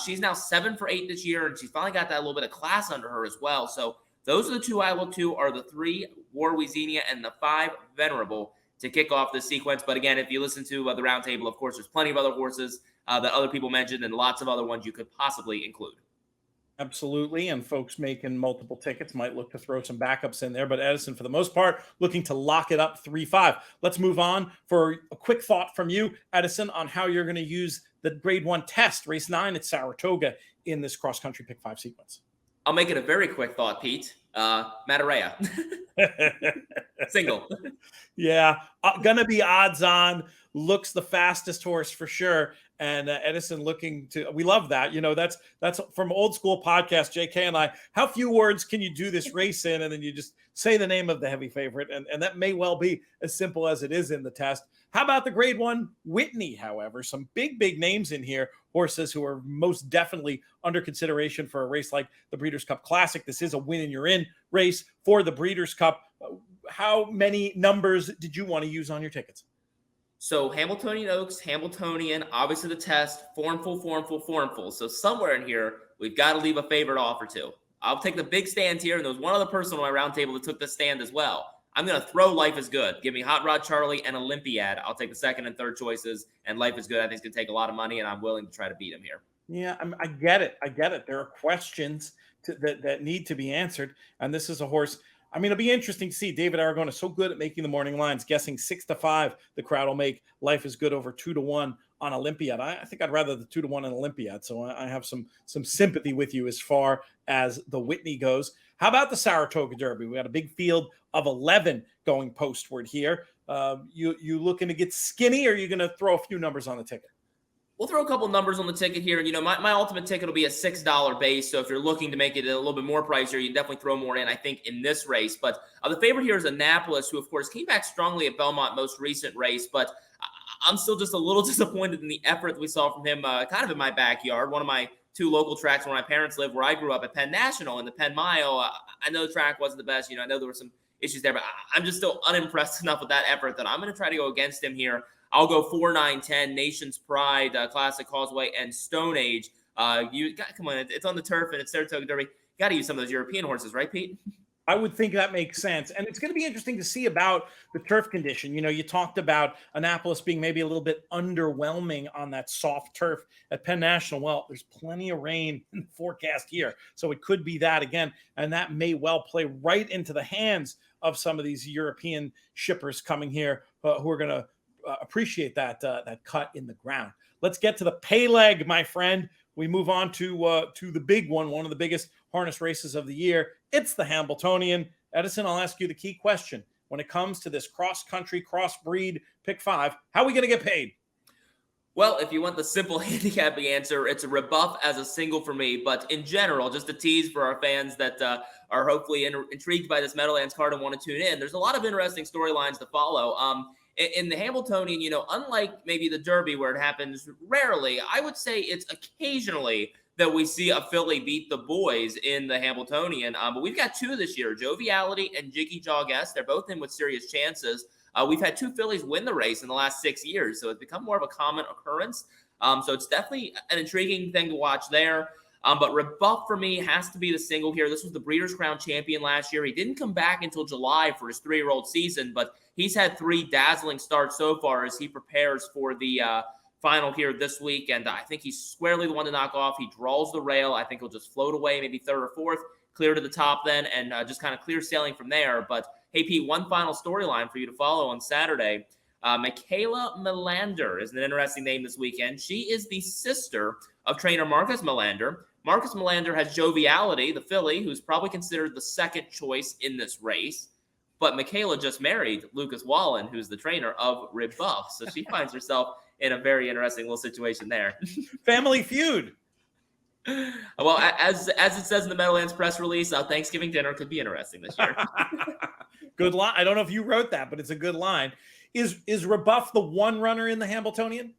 she's now 7 for 8 this year, and she's finally got that little bit of class under her as well. So those are the 2 I look to, are the 3 Warwick-Xenia and the 5 Venerable to kick off this sequence. But again, if you listen to the roundtable, of course, there's plenty of other horses that other people mentioned and lots of other ones you could possibly include. Absolutely, and folks making multiple tickets might look to throw some backups in there, but Edison, for the most part, looking to lock it up 3-5. Let's move on for a quick thought from you, Edison, on how you're going to use the Grade 1 test, race 9 at Saratoga, in this cross-country pick 5 sequence. I'll make it a very quick thought, Pete. Matarea. Single. Yeah, gonna be odds on, looks the fastest horse for sure. And Edison looking to, we love that. That's from old school podcast, JK and I. How few words can you do this race in? And then you just say the name of the heavy favorite. And that may well be as simple as it is in the test. How about the grade 1 Whitney, however? Some big names in here, horses who are most definitely under consideration for a race like the Breeders' Cup Classic. This is a win and you're in race for the Breeders' Cup. How many numbers did you want to use on your tickets? So Hamiltonian Oaks, Hamiltonian, obviously the test, formful. So somewhere in here, we've got to leave a favorite off or two. I'll take the big stand here, and there was one other person on my round table that took the stand as well. I'm going to throw Life is Good. Give me Hot Rod Charlie and Olympiad. I'll take the second and third choices, and Life is Good I think is going to take a lot of money, and I'm willing to try to beat him here. Yeah, I get it. There are questions that need to be answered, and this is a horse. I mean, it'll be interesting to see. David Aragon is so good at making the morning lines, guessing 6-5. The crowd will make Life is Good over 2-1 on Olympiad. I think I'd rather the 2-1 on Olympiad. So I have some sympathy with you as far as the Whitney goes. How about the Saratoga Derby? We got a big field of 11 going postward here. You looking to get skinny, or are you going to throw a few numbers on the ticket? We'll throw a couple numbers on the ticket here. My ultimate ticket will be a $6 base. So if you're looking to make it a little bit more pricier, you definitely throw more in, I think, in this race. But the favorite here is Annapolis, who, of course, came back strongly at Belmont most recent race. But I'm still just a little disappointed in the effort that we saw from him kind of in my backyard. One of my two local tracks where my parents live, where I grew up at Penn National and the Penn Mile. I know the track wasn't the best. I know there were some issues there, but I'm just still unimpressed enough with that effort that I'm going to try to go against him here. I'll go 4, 9, 10, Nation's Pride, Classic Causeway, and Stone Age. Come on, it's on the turf and it's Saratoga Derby. You got to use some of those European horses, right, Pete? I would think that makes sense. And it's going to be interesting to see about the turf condition. You talked about Annapolis being maybe a little bit underwhelming on that soft turf at Penn National. Well, there's plenty of rain in the forecast here. So it could be that again. And that may well play right into the hands of some of these European shippers coming here who are going to appreciate that cut in the ground. Let's get to the pay leg, my friend. We move on to the big one of the biggest harness races of the year. It's the Hambletonian. Edison, I'll ask you the key question. When it comes to this cross-country, cross-breed pick 5, how are we going to get paid? Well, if you want the simple handicapping answer, it's a rebuff as a single for me. But in general, just a tease for our fans that are hopefully intrigued by this Meadowlands card and want to tune in, there's a lot of interesting storylines to follow. In the Hambletonian, unlike maybe the Derby where it happens rarely, I would say it's occasionally that we see a filly beat the boys in the Hambletonian. But we've got two this year, Joviality and Jiggy Jog S. They're both in with serious chances. We've had two fillies win the race in the last 6 years, so it's become more of a common occurrence. So it's definitely an intriguing thing to watch there. But rebuff for me has to be the single here. This was the Breeders' Crown champion last year. He didn't come back until July for his 3-year-old season, but he's had 3 dazzling starts so far as he prepares for the final here this week. And I think he's squarely the one to knock off. He draws the rail. I think he'll just float away, maybe 3rd or 4th, clear to the top then, and just kind of clear sailing from there. But hey, Pete, one final storyline for you to follow on Saturday. Michaela Melander is an interesting name this weekend. She is the sister of trainer Marcus Melander. Marcus Melander has Joviality, the filly, who's probably considered the second choice in this race. But Michaela just married Lucas Wallen, who's the trainer of Rebuff. So she finds herself in a very interesting little situation there. Family Feud. Well, as it says in the Meadowlands press release, Thanksgiving dinner could be interesting this year. Good line. I don't know if you wrote that, but it's a good line. Is Rebuff the one runner in the Hambletonian?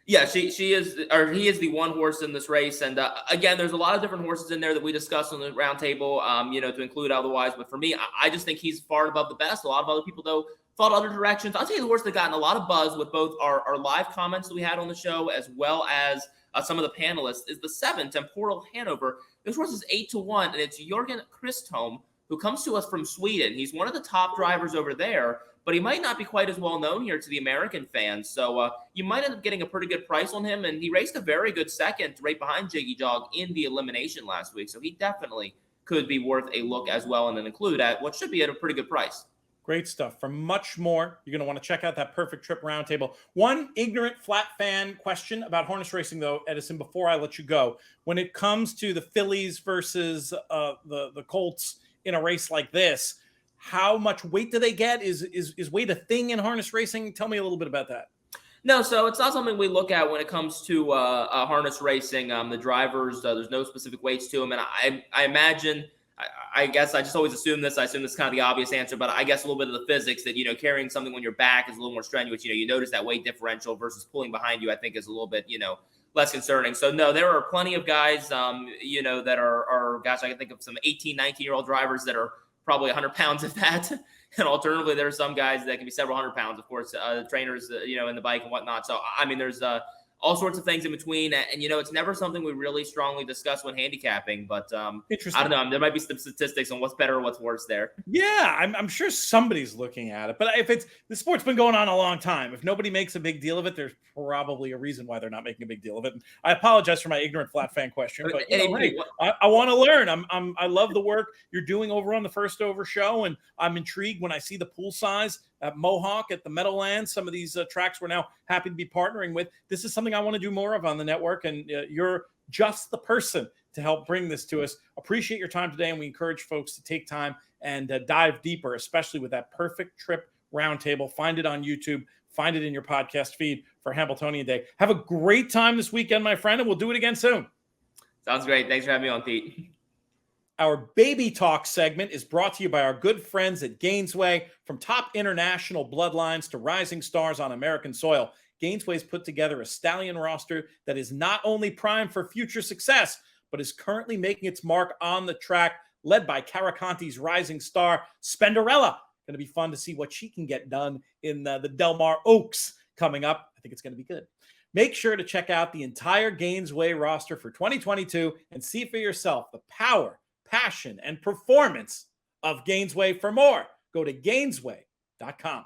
Yeah, he is the one horse in this race. And again, there's a lot of different horses in there that we discussed on the roundtable, to include otherwise. But for me, I just think he's far above the best. A lot of other people, though, thought other directions. I'll tell you the horse that gotten a lot of buzz with both our live comments that we had on the show, as well as some of the panelists, is the 7, Temporal Hanover. This horse is 8-1, and it's Jürgen Christholm, who comes to us from Sweden. He's one of the top drivers over there, but he might not be quite as well known here to the American fans. So you might end up getting a pretty good price on him. And he raced a very good second right behind Jiggy Jog in the elimination last week. So he definitely could be worth a look as well, and then include at what should be at a pretty good price. Great stuff. For much more, you're going to want to check out that Perfect Trip Roundtable. One ignorant flat fan question about harness racing, though, Edison, before I let you go. When it comes to the fillies versus the colts in a race like this, how much weight do they get? Is weight a thing in harness racing? Tell me a little bit about that. No, so it's not something we look at when it comes to harness racing. The drivers, there's no specific weights to them. And I imagine I guess I just always assume this. I assume this is kind of the obvious answer, but I guess a little bit of the physics that, carrying something on your back is a little more strenuous. You notice that weight differential versus pulling behind you, I think is a little bit, less concerning. So no, there are plenty of guys, that are guys. I can think of some 18, 19-year-old drivers that are probably 100 pounds of that. And alternatively, there are some guys that can be several hundred pounds, of course, trainers, in the bike and whatnot. So, I mean, there's all sorts of things in between. And, it's never something we really strongly discuss when handicapping. But I don't know. There might be some statistics on what's better or what's worse there. Yeah, I'm sure somebody's looking at it. But if the sport's been going on a long time, if nobody makes a big deal of it, there's probably a reason why they're not making a big deal of it. And I apologize for my ignorant flat fan question, but hey, I want to learn. I love the work you're doing over on the First Over show, and I'm intrigued when I see the pool size at Mohawk, at the Meadowlands, some of these tracks we're now happy to be partnering with. This is something I want to do more of on the network, and you're just the person to help bring this to us. Appreciate your time today, and we encourage folks to take time and dive deeper, especially with that Perfect Trip Roundtable. Find it on YouTube. Find it in your podcast feed for Hambletonian Day. Have a great time this weekend, my friend, and we'll do it again soon. Sounds great. Thanks for having me on, Pete. Our Baby Talk segment is brought to you by our good friends at Gainesway. From top international bloodlines to rising stars on American soil, Gainesway's put together a stallion roster that is not only primed for future success, but is currently making its mark on the track, led by Caraconti's rising star, Spenderella. Going to be fun to see what she can get done in the Del Mar Oaks coming up. I think it's going to be good. Make sure to check out the entire Gainesway roster for 2022 and see for yourself the power, passion, and performance of Gainesway. For more, go to Gainesway.com.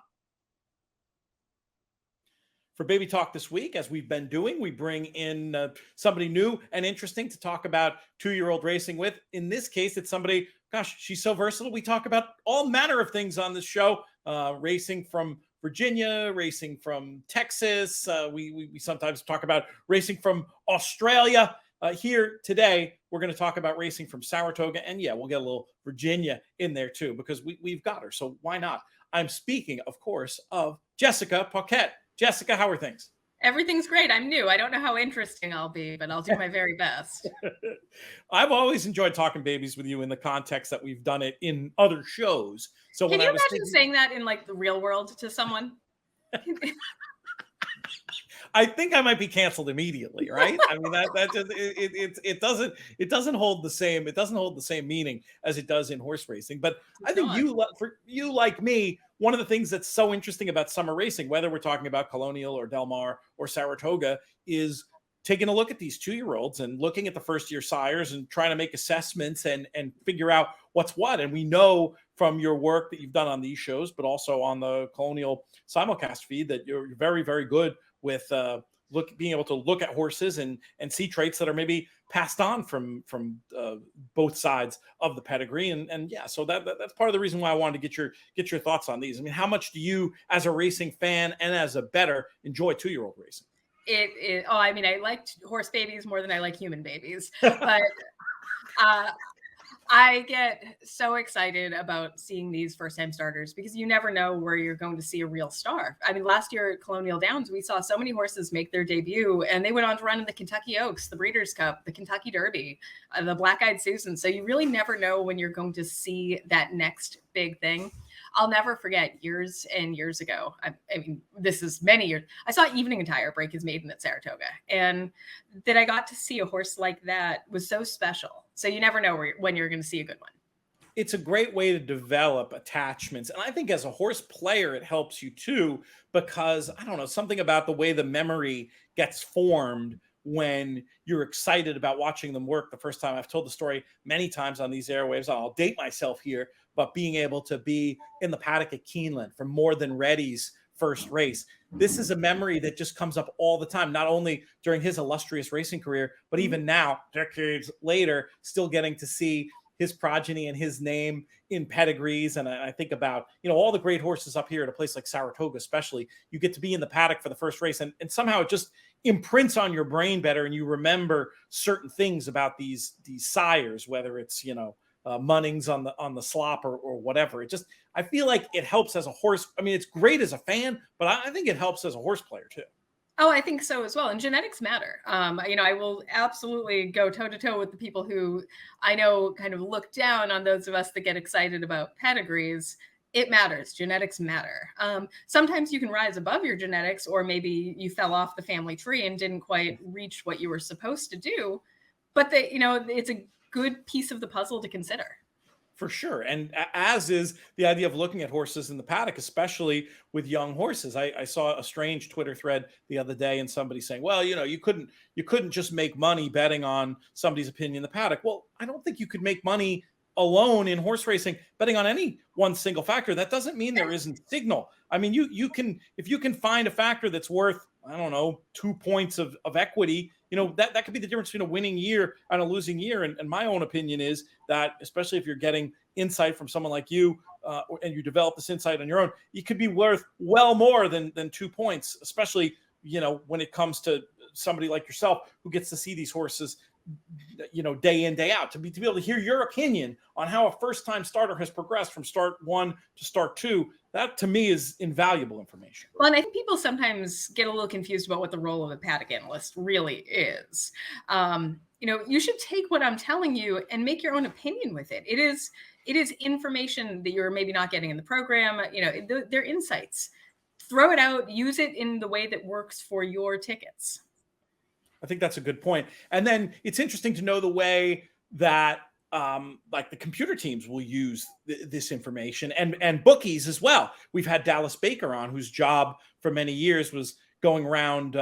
For Baby Talk this week, as we've been doing, we bring in somebody new and interesting to talk about two-year-old racing with. In this case, it's somebody, gosh, she's so versatile. We talk about all manner of things on this show, racing from Virginia, racing from Texas. We sometimes talk about racing from Australia. Here today, we're going to talk about racing from Saratoga. And yeah, we'll get a little Virginia in there too, because we've got her. So why not? I'm speaking, of course, of Jessica Paquette. Jessica, how are things? Everything's great. I'm new. I don't know how interesting I'll be, but I'll do my very best. I've always enjoyed talking babies with you in the context that we've done it in other shows. So can you imagine saying that in like the real world to someone? I think I might be canceled immediately, right? I mean that just it doesn't hold the same meaning as it does in horse racing. But I think for you like me, one of the things that's so interesting about summer racing, whether we're talking about Colonial or Del Mar or Saratoga, is taking a look at these 2-year-olds and looking at the first-year sires and trying to make assessments and figure out what's what. And we know from your work that you've done on these shows, but also on the Colonial simulcast feed, that you're very, very good with being able to look at horses and see traits that are maybe passed on from both sides of the pedigree. And yeah, so that's part of the reason why I wanted to get your thoughts on these. I mean, how much do you, as a racing fan and as a bettor, enjoy 2-year-old racing? I mean, I liked horse babies more than I like human babies, but I get so excited about seeing these first-time starters because you never know where you're going to see a real star. I mean, last year at Colonial Downs, we saw so many horses make their debut, and they went on to run in the Kentucky Oaks, the Breeders' Cup, the Kentucky Derby, the Black-Eyed Susan. So you really never know when you're going to see that next big thing. I'll never forget years and years ago. I mean, this is many years. I saw Evening Attire break his maiden at Saratoga, and that I got to see a horse like that was so special. So you never know when you're going to see a good one. It's a great way to develop attachments. And I think as a horse player, it helps you too, because I don't know, something about the way the memory gets formed when you're excited about watching them work the first time. I've told the story many times on these airwaves. I'll date myself here, but being able to be in the paddock at Keeneland for More Than Ready's first race. This is a memory that just comes up all the time, not only during his illustrious racing career, but even now, decades later, still getting to see his progeny and his name in pedigrees. And I think about, all the great horses up here at a place like Saratoga, especially, you get to be in the paddock for the first race, and somehow it just imprints on your brain better. And you remember certain things about these sires, whether it's, Munnings on the slop or whatever. I feel like it helps as a horse. I mean, it's great as a fan, but I think it helps as a horse player too. Oh, I think so as well. And genetics matter. I will absolutely go toe to toe with the people who I know kind of look down on those of us that get excited about pedigrees. It matters. Genetics matter. Sometimes you can rise above your genetics, or maybe you fell off the family tree and didn't quite reach what you were supposed to do. But it's a good piece of the puzzle to consider. For sure. And as is the idea of looking at horses in the paddock, especially with young horses. I saw a strange Twitter thread the other day and somebody saying, well, you couldn't just make money betting on somebody's opinion in the paddock. Well, I don't think you could make money alone in horse racing betting on any one single factor. That doesn't mean there isn't signal. I mean, you can, if you can find a factor that's worth, I don't know, 2 points of equity, that could be the difference between a winning year and a losing year. And my own opinion is that, especially if you're getting insight from someone like you, and you develop this insight on your own, you could be worth well more than 2 points, especially, when it comes to somebody like yourself who gets to see these horses, day in, day out, to be able to hear your opinion on how a first-time starter has progressed from start 1 to start 2. That to me is invaluable information. Well, and I think people sometimes get a little confused about what the role of a paddock analyst really is. You should take what I'm telling you and make your own opinion with it. It is information that you're maybe not getting in the program. They're insights. Throw it out, use it in the way that works for your tickets. I think that's a good point. And then it's interesting to know the way that like the computer teams will use this information, and bookies as well. We've had Dallas Baker on, whose job for many years was going around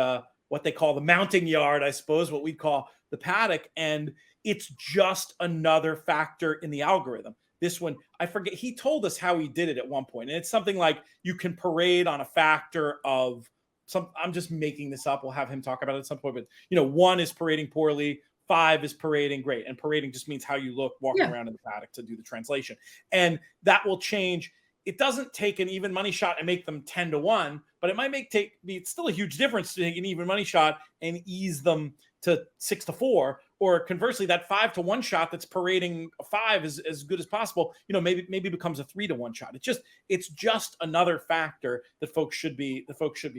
what they call the mounting yard, I suppose, what we'd call the paddock. And it's just another factor in the algorithm. This one, I forget, he told us how he did it at one point. And it's something like you can parade on a factor of I'm just making this up. We'll have him talk about it at some point, but 1 is parading poorly, 5 is parading great. And parading just means how you look walking around in the paddock, to do the translation. And that will change. It doesn't take an even money shot and make them 10-1, but it might it's still a huge difference to take an even money shot and ease them to 6-4, or conversely, that 5-1 shot that's parading a 5 is as good as possible. Maybe becomes a 3-1 shot. It's just another factor that folks should be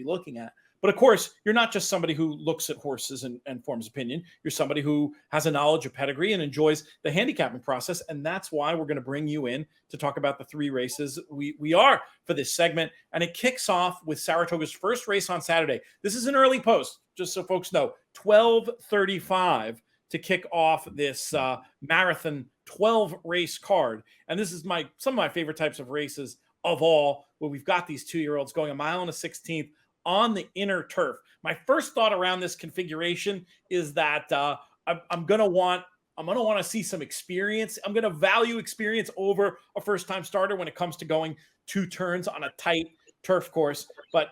looking at. But of course, you're not just somebody who looks at horses and forms opinion. You're somebody who has a knowledge of pedigree and enjoys the handicapping process. And that's why we're going to bring you in to talk about the 3 races we are for this segment. And it kicks off with Saratoga's first race on Saturday. This is an early post, just so folks know, 12:35 to kick off this marathon 12 race card. And this is some of my favorite types of races of all, where we've got these 2-year-olds going a mile and a 16th on the inner turf. My first thought around this configuration is that I'm going to want to see some experience. I'm going to value experience over a first-time starter when it comes to going 2 turns on a tight turf course. But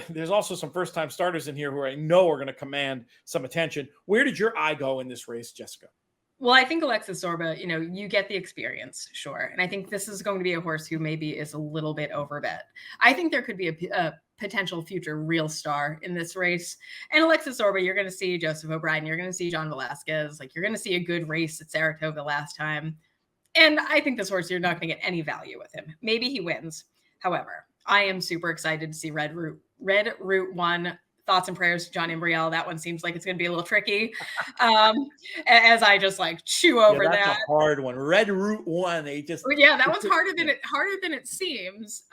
there's also some first-time starters in here who I know are going to command some attention. Where did your eye go in this race, Jessica? Well, I think Alexis Zorba, you get the experience, sure. And I think this is going to be a horse who maybe is a little bit overbet. I think there could be a potential future real star in this race. And Alexis Zorba, you're going to see Joseph O'Brien, you're going to see John Velasquez, you're going to see a good race at Saratoga last time. And I think this horse, you're not going to get any value with him. Maybe he wins. However, I am super excited to see Red Route 1. Thoughts and prayers to John Imbriel. That one seems like it's going to be a little tricky. As I just chew over that's that. A hard one. Red Route 1. That one's harder than it seems.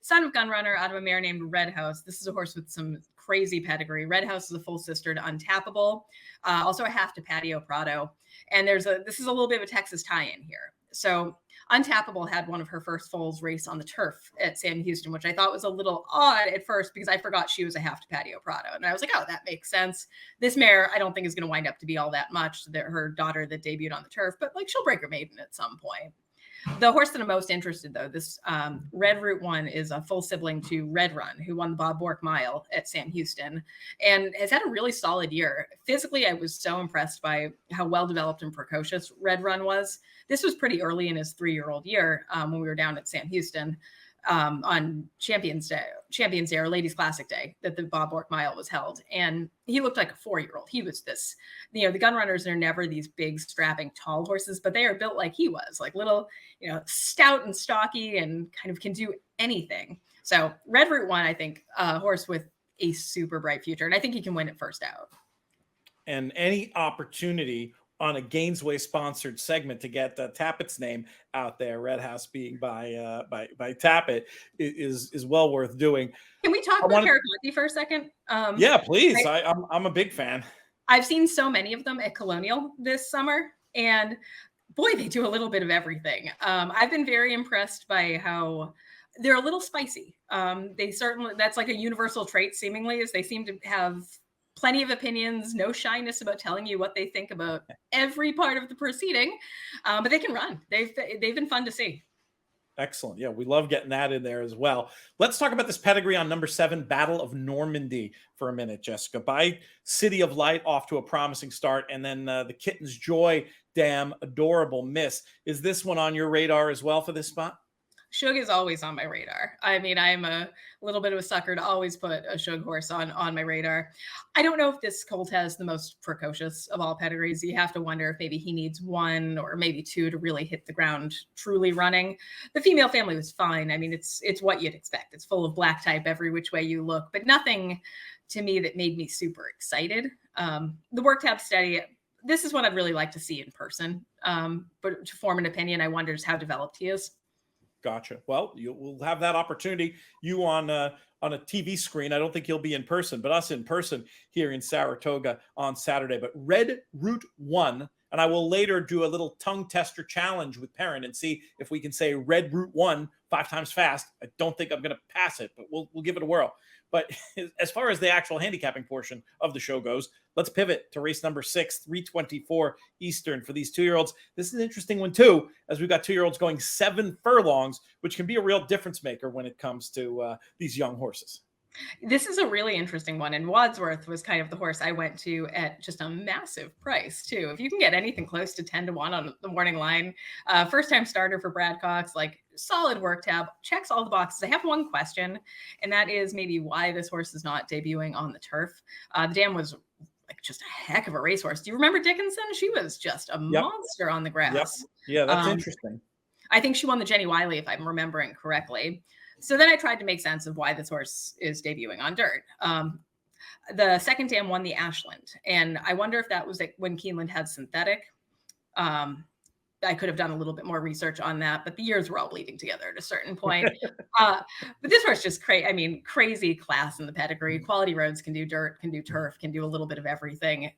Son of Gunrunner out of a mare named Red House. This is a horse with some crazy pedigree. Red House is a full sister to Untappable, also a half to Patio Prado. And this is a little bit of a Texas tie-in here. So Untappable had one of her first foals race on the turf at Sam Houston, which I thought was a little odd at first because I forgot she was a half to Patio Prado. And I was like, oh, that makes sense. This mare, I don't think is going to wind up to be all that much. Her daughter that debuted on the turf, but she'll break her maiden at some point. The horse that I'm most interested, though, this Red Route 1 is a full sibling to Red Run, who won the Bob Bork Mile at Sam Houston and has had a really solid year. Physically, I was so impressed by how well-developed and precocious Red Run was. This was pretty early in his 3-year-old year when we were down at Sam Houston on Champions Day or Ladies Classic Day that the Bob Bork Mile was held. And he looked like a 4-year-old. He was this, the gun runners are never these big, strapping, tall horses, but they are built like he was, little, stout and stocky and kind of can do anything. So Red Route 1, I think, a horse with a super bright future. And I think he can win it first out. And any opportunity on a Gainesway sponsored segment to get Tappett's name out there, Red House being by Tappett, is well worth doing. Can we talk about Caracatti for a second? Yeah, please. I'm a big fan. I've seen so many of them at Colonial this summer, and boy, they do a little bit of everything. I've been very impressed by how they're a little spicy. They certainly, that's like a universal trait seemingly, is they seem to have plenty of opinions, no shyness about telling you what they think about every part of the proceeding, but they can run. They've been fun to see. Excellent. Yeah, we love getting that in there as well. Let's talk about this pedigree on number 7, Battle of Normandy, for a minute, Jessica. By City of Light off to a promising start, and then the Kitten's Joy Dam, adorable miss. Is this one on your radar as well for this spot? Shug is always on my radar. I mean, I'm a little bit of a sucker to always put a Shug horse on my radar. I don't know if this colt has the most precocious of all pedigrees. You have to wonder if maybe he needs 1 or maybe 2 to really hit the ground truly running. The female family was fine. I mean, it's what you'd expect. It's full of black type every which way you look, but nothing to me that made me super excited. The work tab steady. This is what I'd really like to see in person. But to form an opinion, I wonder just how developed he is. Gotcha. Well, we'll have that opportunity. You on a TV screen. I don't think you'll be in person, but us in person here in Saratoga on Saturday. But Red Route 1, and I will later do a little tongue tester challenge with Perrin and see if we can say Red Route 1 5 times fast. I don't think I'm going to pass it, but we'll give it a whirl. But as far as the actual handicapping portion of the show goes, let's pivot to race number 6, 324 Eastern for these 2-year-olds. This is an interesting one too, as we've got 2-year-olds going 7 furlongs, which can be a real difference maker when it comes to these young horses. This is a really interesting one. And Wadsworth was kind of the horse I went to at just a massive price too. If you can get anything close to 10 to 1 on the morning line, first time starter for Brad Cox, like solid work tab, checks all the boxes. I have one question, and that is maybe why this horse is not debuting on the turf. The dam was like just a heck of a racehorse. Do you remember Dickinson? She was just a monster on the grass. Yep. Yeah, that's interesting. I think she won the Jenny Wiley, if I'm remembering correctly. So then I tried to make sense of why this horse is debuting on dirt. The second dam won the Ashland, and I wonder if that was like when Keeneland had synthetic. I could have done a little bit more research on that, but the years were all bleeding together at a certain point. But this horse just crazy class in the pedigree. Quality Roads can do dirt, can do turf, can do a little bit of everything.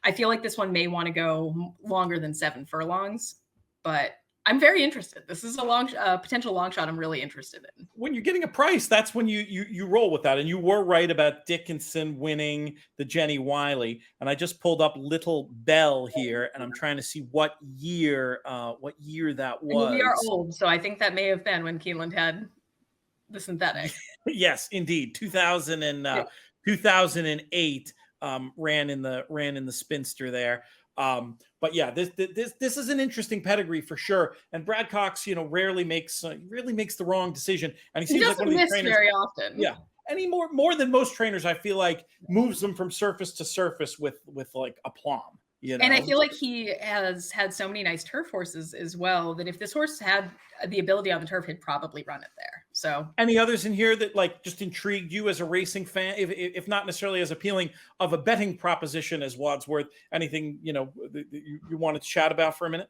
I feel like this one may want to go longer than 7 furlongs, but I'm very interested. This is a potential long shot I'm really interested in. When you're getting a price, that's when you roll with that. And you were right about Dickinson winning the Jenny Wiley. And I just pulled up Little Bell here, and I'm trying to see what year that was. I mean, we are old, so I think that may have been when Keeneland had the synthetic. Yes, indeed. 2008 ran in the spinster there. But yeah, this is an interesting pedigree for sure. And Brad Cox, rarely makes the wrong decision. And he seems like one of these trainers very often. Yeah. And he more than most trainers, I feel like, moves them from surface to surface with like aplomb. And I feel like he has had so many nice turf horses as well that if this horse had the ability on the turf, he'd probably run it there. So any others in here that like just intrigued you as a racing fan, if not necessarily as appealing of a betting proposition as Wadsworth? Anything you wanted to chat about for a minute?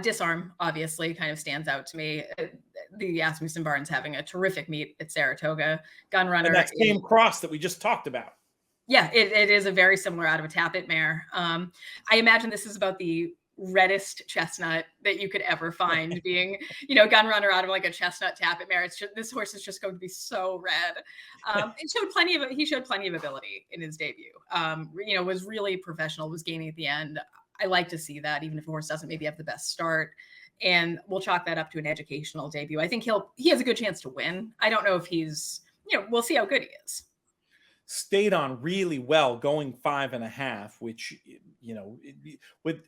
Disarm obviously kind of stands out to me. The Asmussen Barn's having a terrific meet at Saratoga. Gunrunner, and that same cross that we just talked about. Yeah, it is a very similar out of a Tappet mare. I imagine this is about the reddest chestnut that you could ever find, being, Gunrunner out of like a chestnut Tappet mare. This horse is just going to be so red. He showed plenty of ability in his debut. Was really professional, was gaining at the end. I like to see that, even if a horse doesn't maybe have the best start. And we'll chalk that up to an educational debut. I think he has a good chance to win. I don't know if he's, we'll see how good he is. Stayed on really well, going 5.5, which,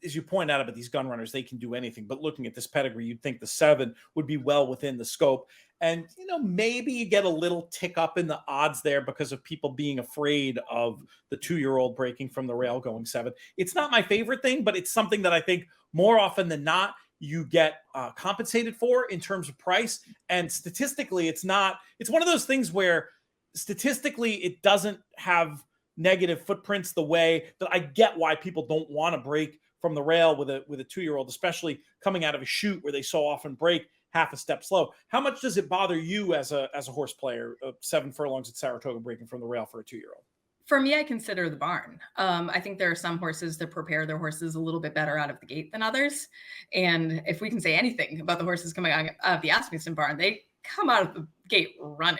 as you point out about these gun runners, they can do anything. But looking at this pedigree, you'd think the 7 would be well within the scope. And, maybe you get a little tick up in the odds there because of people being afraid of the 2-year-old breaking from the rail going 7. It's not my favorite thing, but it's something that I think more often than not, you get compensated for in terms of price. And statistically, it's one of those things where statistically, it doesn't have negative footprints the way that I get why people don't want to break from the rail with a 2-year-old, especially coming out of a chute where they so often break half a step slow. How much does it bother you as a horse player, 7 furlongs at Saratoga breaking from the rail for a 2-year-old? For me, I consider the barn. I think there are some horses that prepare their horses a little bit better out of the gate than others. And if we can say anything about the horses coming out of the Asmussen barn, they come out of the gate running.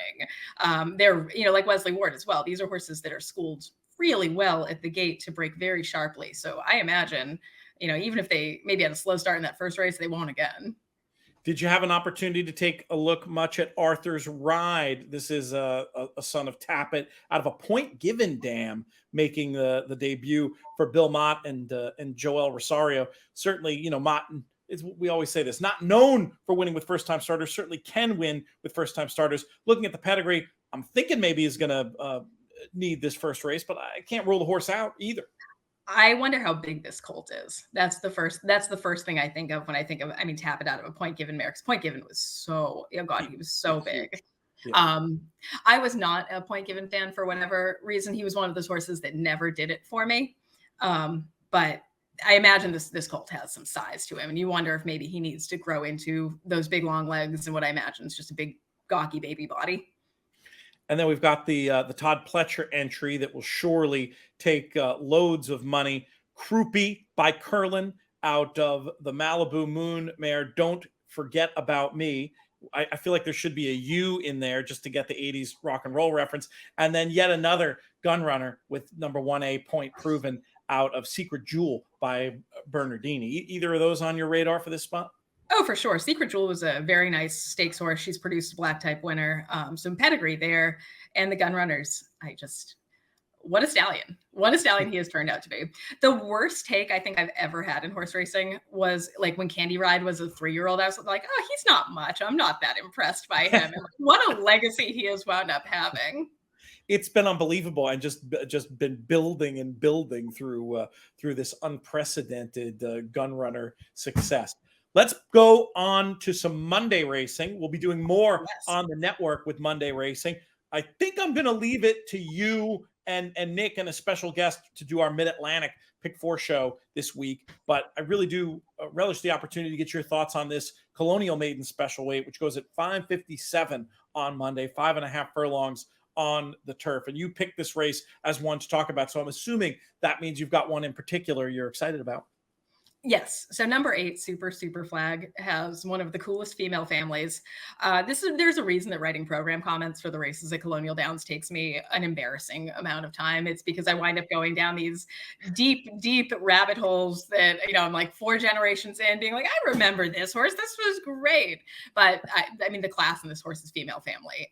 They're, like Wesley Ward as well. These are horses that are schooled really well at the gate to break very sharply. So I imagine, even if they maybe had a slow start in that first race, they won't again. Did you have an opportunity to take a look much at Arthur's Ride? This is a son of Tappet out of a Point Given dam, making the debut for Bill Mott and Joel Rosario. Certainly, Mott, we always say this, not known for winning with first-time starters, certainly can win with first-time starters. Looking at the pedigree, I'm thinking maybe he's going to need this first race, but I can't rule the horse out either. I wonder how big this colt is. That's the first thing I think of when I think of, Tappet out of a Point Given mare. Point Given was so, he was so big. Yeah. I was not a Point Given fan for whatever reason. He was one of those horses that never did it for me. But I imagine this colt has some size to him, and you wonder if maybe he needs to grow into those big long legs and what I imagine is just a big gawky baby body. And then we've got the Todd Pletcher entry that will surely take loads of money. Croupy by Curlin out of the Malibu Moon mare. Don't Forget About Me. I feel like there should be a U in there just to get the 80s rock and roll reference. And then yet another gun runner with number 1A Point Proven out of Secret Jewel by Bernardini. Either of those on your radar for this spot? Oh, for sure. Secret Jewel was a very nice stakes horse. She's produced a black type winner. Some pedigree there. And the gun runners, what a stallion. What a stallion he has turned out to be. The worst take I think I've ever had in horse racing was like when Candy Ride was a 3-year-old. I was like, oh, he's not much. I'm not that impressed by him. And what a legacy he has wound up having. It's been unbelievable and just been building and building through this unprecedented gun runner success. Let's go on to some Monday racing. We'll be doing more on the network with Monday racing. I think I'm going to leave it to you and Nick and a special guest to do our Mid-Atlantic Pick 4 show this week. But I really do relish the opportunity to get your thoughts on this Colonial Maiden special weight, which goes at 5:57 on Monday, 5.5 furlongs on the turf. And you picked this race as one to talk about. So I'm assuming that means you've got one in particular you're excited about. Yes. So number 8, Super Flag, has one of the coolest female families. There's a reason that writing program comments for the races at Colonial Downs takes me an embarrassing amount of time. It's because I wind up going down these deep rabbit holes that, I'm like 4 generations in being like, I remember this horse. This was great. But the class in this horse's female family.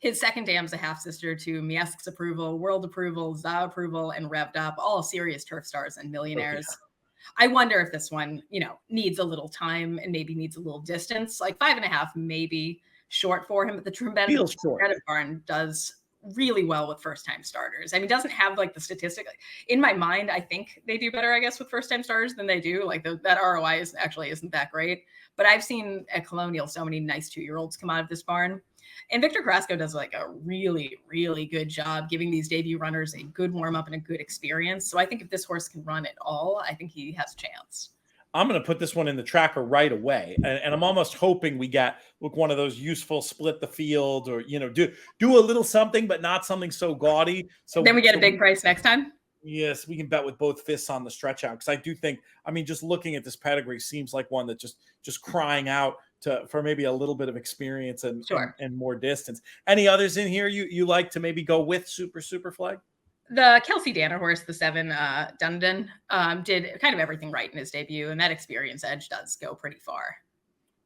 His second dam's a half sister to Miesque's Approval, World Approval, Za Approval, and Revved Up, all serious turf stars and millionaires. Okay. I wonder if this one, needs a little time and maybe needs a little distance. Like 5.5 maybe short for him, but the Tremendous Barn does really well with first-time starters. Doesn't have like the statistic. In my mind, I think they do better, I guess, with first-time starters than they do. Like that ROI isn't that great. But I've seen at Colonial so many nice 2-year-olds come out of this barn. And Victor Carrasco does like a really, really good job giving these debut runners a good warm-up and a good experience. So I think if this horse can run at all, I think he has a chance. I'm going to put this one in the tracker right away. And I'm almost hoping we get one of those useful split the field or, do a little something, but not something so gaudy. So then we get a big price next time. Yes, we can bet with both fists on the stretch out. Because I do think, just looking at this pedigree seems like one that just crying out for maybe a little bit of experience and more distance. Any others in here you like to maybe go with Super Flag? The Kelsey Danner horse, the 7 Dunedin, did kind of everything right in his debut, and that experience edge does go pretty far.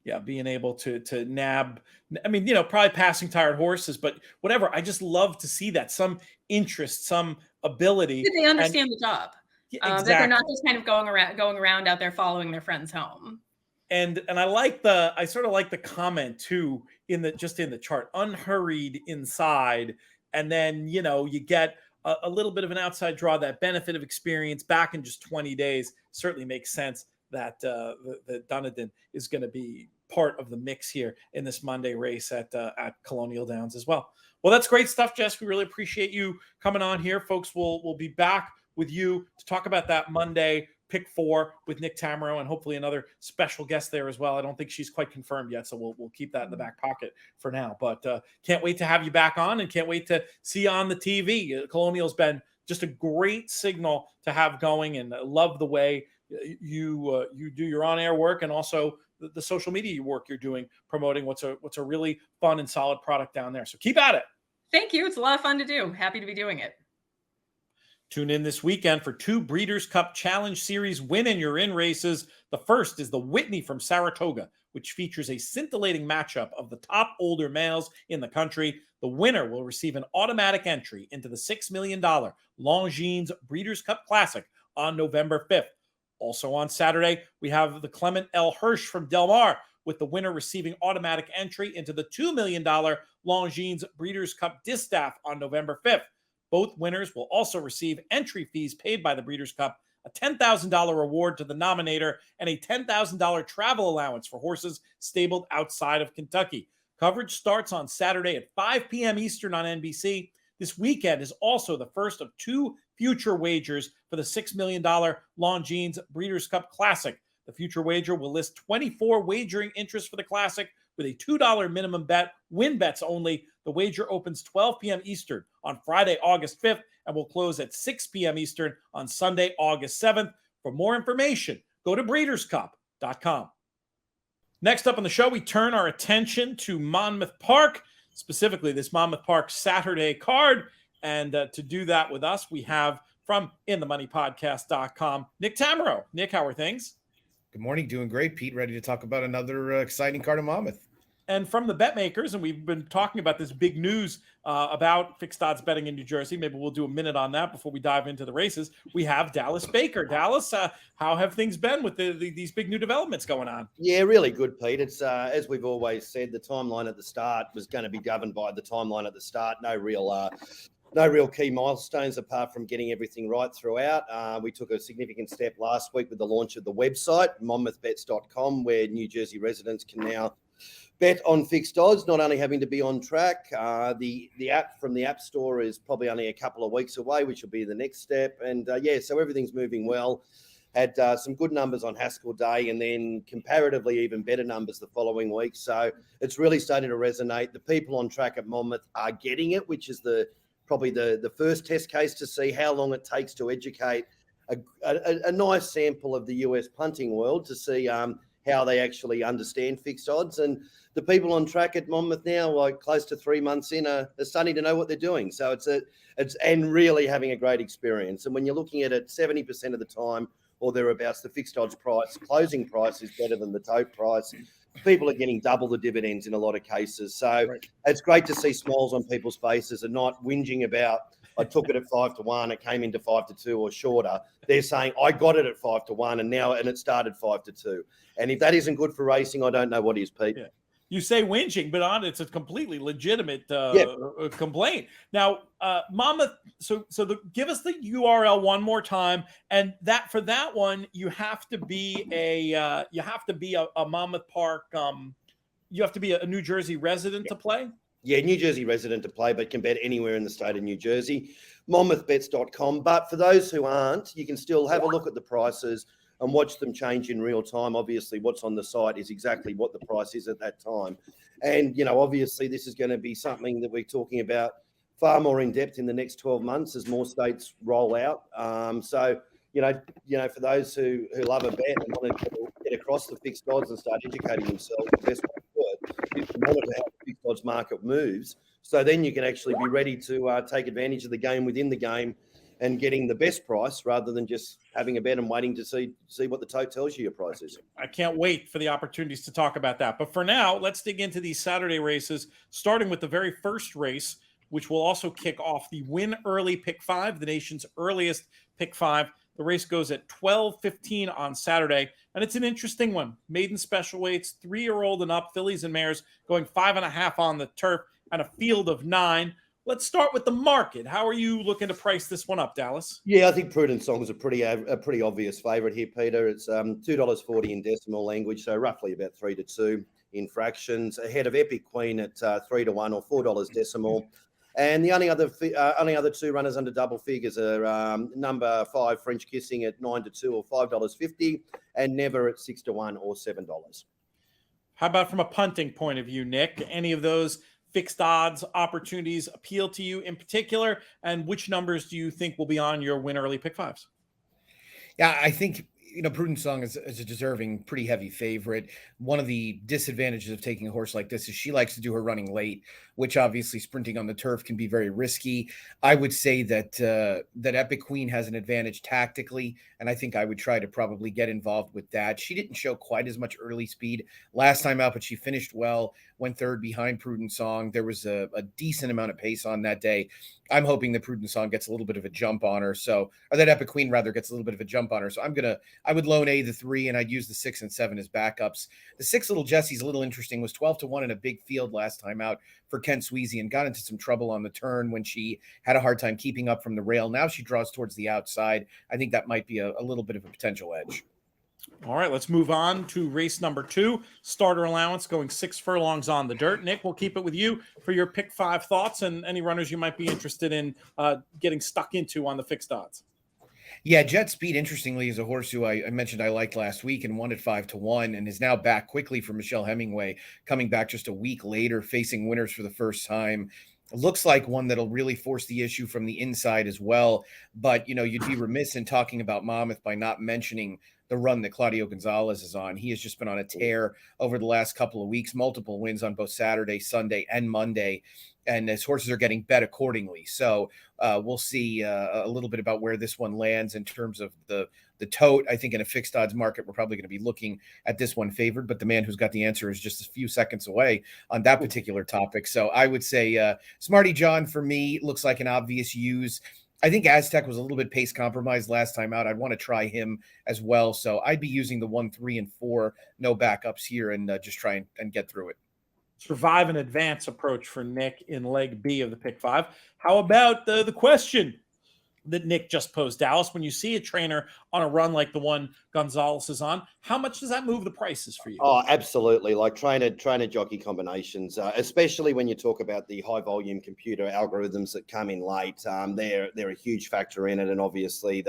Yeah, being able to nab, probably passing tired horses, but whatever. I just love to see that, some interest, some ability. They understand the job. Yeah, exactly. That they're not just kind of going around out there following their friends home. And I sort of like the comment too in the chart, unhurried inside, and then you get a little bit of an outside draw, that benefit of experience back in just 20 days certainly makes sense that the Dunedin is going to be part of the mix here in this Monday race at Colonial Downs as well. Well, that's great stuff, Jess. We really appreciate you coming on here. Folks, we'll be back with you to talk about that Monday pick 4 with Nick Tamero and hopefully another special guest there as well. I don't think she's quite confirmed yet, so we'll keep that in the back pocket for now. But can't wait to have you back on and can't wait to see you on the TV. Colonial's been just a great signal to have going, and I love the way you do your on-air work and also the social media work you're doing, promoting what's a really fun and solid product down there. So keep at it. Thank you. It's a lot of fun to do. Happy to be doing it. Tune in this weekend for 2 Breeders' Cup Challenge Series win and you're in races. The first is the Whitney from Saratoga, which features a scintillating matchup of the top older males in the country. The winner will receive an automatic entry into the $6 million Longines Breeders' Cup Classic on November 5th. Also on Saturday, we have the Clement L. Hirsch from Del Mar, with the winner receiving automatic entry into the $2 million Longines Breeders' Cup Distaff on November 5th. Both winners will also receive entry fees paid by the Breeders' Cup, a $10,000 reward to the nominator, and a $10,000 travel allowance for horses stabled outside of Kentucky. Coverage starts on Saturday at 5 p.m. Eastern on NBC. This weekend is also the first of 2 future wagers for the $6 million Longines Breeders' Cup Classic. The future wager will list 24 wagering interests for the Classic with a $2 minimum bet, win bets only. The wager opens 12 p.m. Eastern on Friday, August 5th, and will close at 6 p.m. Eastern on Sunday, August 7th. For more information, go to breederscup.com. Next up on the show, we turn our attention to Monmouth Park, specifically this Monmouth Park Saturday card. And to do that with us, we have from InTheMoneyPodcast.com, Nick Tamero. Nick, how are things? Good morning. Doing great, Pete. Ready to talk about another exciting card in Monmouth. And from the bet makers, and we've been talking about this big news about fixed odds betting in New Jersey. Maybe we'll do a minute on that before we dive into the races. We have Dallas Baker. Dallas, how have things been with these big new developments going on? Yeah, really good, Pete. It's as we've always said, the timeline at the start was going to be governed by the timeline at the start. No real key milestones apart from getting everything right throughout. We took a significant step last week with the launch of the website, monmouthbets.com, where New Jersey residents can now bet on fixed odds, not only having to be on track. The app from the App Store is probably only a couple of weeks away, which will be the next step. And so everything's moving well. Had some good numbers on Haskell Day and then comparatively even better numbers the following week. So it's really starting to resonate. The people on track at Monmouth are getting it, which is probably the first test case to see how long it takes to educate a nice sample of the US punting world to see how they actually understand fixed odds. And the people on track at Monmouth now, like close to 3 months in, are starting to know what they're doing. So it's really having a great experience. And when you're looking at it, 70% of the time or thereabouts, the fixed odds price, closing price is better than the tote price. People are getting double the dividends in a lot of cases. So It's great to see smiles on people's faces and not whinging about, I took it at 5-1, it came into 5-2 or shorter. They're saying, I got it at 5-1 and it started 5-2. And if that isn't good for racing, I don't know what is, Pete. Yeah. You say whinging, but it's a completely legitimate complaint. Now, Monmouth. So give us the URL one more time, and for that one, you have to be a Monmouth Park. You have to be a New Jersey resident to play. Yeah, New Jersey resident to play, but can bet anywhere in the state of New Jersey. Monmouthbets.com. But for those who aren't, you can still have a look at the prices and watch them change in real time. Obviously, what's on the site is exactly what the price is at that time. And, obviously this is going to be something that we're talking about far more in depth in the next 12 months as more states roll out. So, for those who love a bet and want to get across the fixed odds and start educating themselves, the best way to do it is to monitor how the fixed odds market moves. So then you can actually be ready to take advantage of the game within the game and getting the best price rather than just having a bet and waiting to see what the tote tells you your price is. I can't wait for the opportunities to talk about that. But for now, let's dig into these Saturday races, starting with the very first race, which will also kick off the Win Early Pick 5, the nation's earliest Pick 5. The race goes at 12:15 on Saturday, and it's an interesting one. Maiden special weights, 3-year-old and up, fillies and mares going 5.5 on the turf, and a field of 9. Let's start with the market. How are you looking to price this one up, Dallas? Yeah, I think Prudent Song's a pretty obvious favourite here, Peter. It's $2.40 in decimal language, so roughly about 3-2. in fractions, ahead of Epic Queen at 3-1 or $4 decimal. And the only other two runners under double figures are number 5 French Kissing at 9-2 or $5.50, and Never at 6-1 or $7. How about from a punting point of view, Nick? Any of those fixed odds opportunities appeal to you in particular? And which numbers do you think will be on your win early pick fives? Yeah, I think, Prudent Song is a deserving, pretty heavy favorite. One of the disadvantages of taking a horse like this is she likes to do her running late, which obviously sprinting on the turf can be very risky. I would say that that Epic Queen has an advantage tactically, and I think I would try to probably get involved with that. She didn't show quite as much early speed last time out, but she finished well, went third behind Prudent Song. There was a decent amount of pace on that day. I'm hoping that Prudent Song gets a little bit of a jump on her. Or that Epic Queen rather gets a little bit of a jump on her. So I would loan the 3, and I'd use the 6 and 7 as backups. The 6 Little Jessie's a little interesting, was 12-1 in a big field last time out for Ken Sweezy and got into some trouble on the turn when she had a hard time keeping up from the rail. Now she draws towards the outside. I think that might be a little bit of a potential edge. All right, let's move on to race number 2, starter allowance going 6 furlongs on the dirt. Nick, we'll keep it with you for your pick 5 thoughts and any runners you might be interested in getting stuck into on the fixed odds. Yeah, Jet Speed, interestingly, is a horse who I mentioned I liked last week and won at 5-1 and is now back quickly for Michelle Hemingway, coming back just a week later, facing winners for the first time. It looks like one that'll really force the issue from the inside as well. But, you'd be remiss in talking about Monmouth by not mentioning the run that Claudio Gonzalez is on. He has just been on a tear over the last couple of weeks, multiple wins on both Saturday, Sunday, and Monday. And his horses are getting bet accordingly. So we'll see a little bit about where this one lands in terms of the tote. I think in a fixed odds market, we're probably going to be looking at this one favored, but the man who's got the answer is just a few seconds away on that particular topic. So I would say Smarty John for me looks like an obvious use. I think Aztec was a little bit pace compromised last time out. I'd want to try him as well. So I'd be using the 1, 3, and 4, no backups here, and just try and get through it. Survive and advance approach for Nick in leg B of the pick 5. How about the question that Nick just posed, Dallas? When you see a trainer on a run like the one Gonzalez is on, how much does that move the prices for you? Oh, absolutely. Like trainer jockey combinations, especially when you talk about the high volume computer algorithms that come in late. They're a huge factor in it, and obviously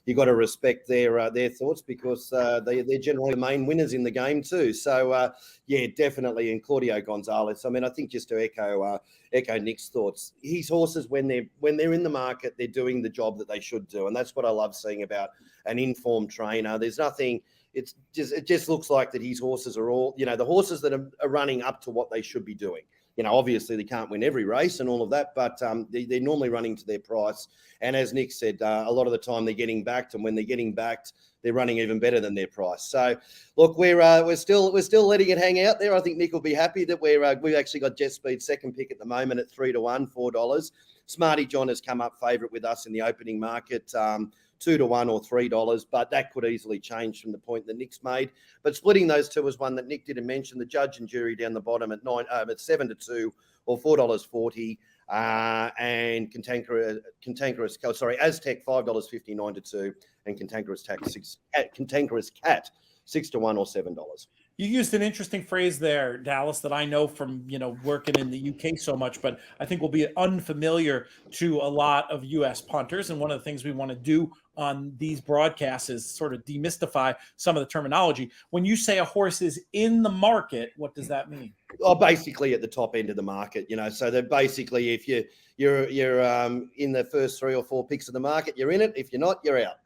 you got to respect their thoughts because they're generally the main winners in the game too. So yeah, definitely. And Claudio Gonzalez. I mean, I think just to echo Nick's thoughts, his horses when they're in the market, they're doing the job that they should do, and that's what I love seeing about an informed trainer. There's nothing. It just looks like that his horses are all, the horses that are running up to what they should be doing. Obviously they can't win every race and all of that, but they're normally running to their price. And as Nick said, a lot of the time they're getting backed, and when they're getting backed, they're running even better than their price. So look, we're still letting it hang out there. I think Nick will be happy that we've actually got Jet Speed second pick at the moment at 3-1, $4. Smarty John has come up favourite with us in the opening market, 2-1 or $3, but that could easily change from the point that Nick's made. But splitting those two is one that Nick didn't mention. The judge and jury down the bottom at 7-2 or $4.40, and Aztec $5.50, 9-2, and Cantankerous Cat 6-1 or $7. You used an interesting phrase there, Dallas, that I know from, working in the UK so much, but I think will be unfamiliar to a lot of US punters. And one of the things we want to do on these broadcasts is sort of demystify some of the terminology. When you say a horse is in the market, what does that mean? Oh, basically at the top end of the market, so that basically if you're in the first 3 or 4 picks of the market, you're in it. If you're not, you're out.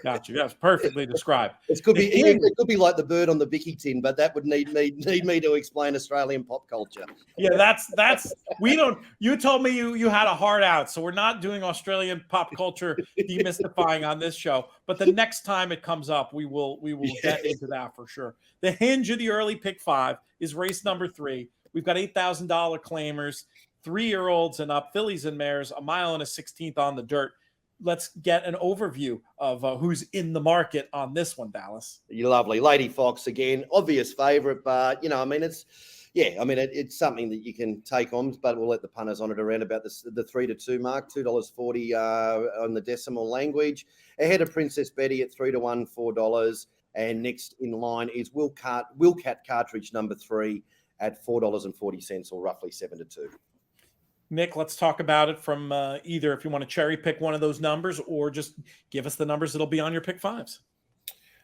Gotcha. That's perfectly described. It could be like the bird on the Vicky tin, but that would need me to explain Australian pop culture. Yeah, that's we don't. You told me you had a heart out, so we're not doing Australian pop culture demystifying on this show. But the next time it comes up, we will get into that for sure. The hinge of the early pick 5 is race number 3. We've got $8,000 claimers, 3-year-olds and up, fillies and mares, a mile and a 16th on the dirt. Let's get an overview of who's in the market on this one, Dallas. You're lovely. Lady Fox again, obvious favourite, but it's something that you can take on, but we'll let the punters on it around about the 3-2 mark, $2.40 on the decimal language. Ahead of Princess Betty at 3-1, $4. And next in line is Willcat Cartridge number 3 at $4.40, or roughly 7 to 2. Nick, let's talk about it from either if you want to cherry pick one of those numbers or just give us the numbers that'll be on your pick fives.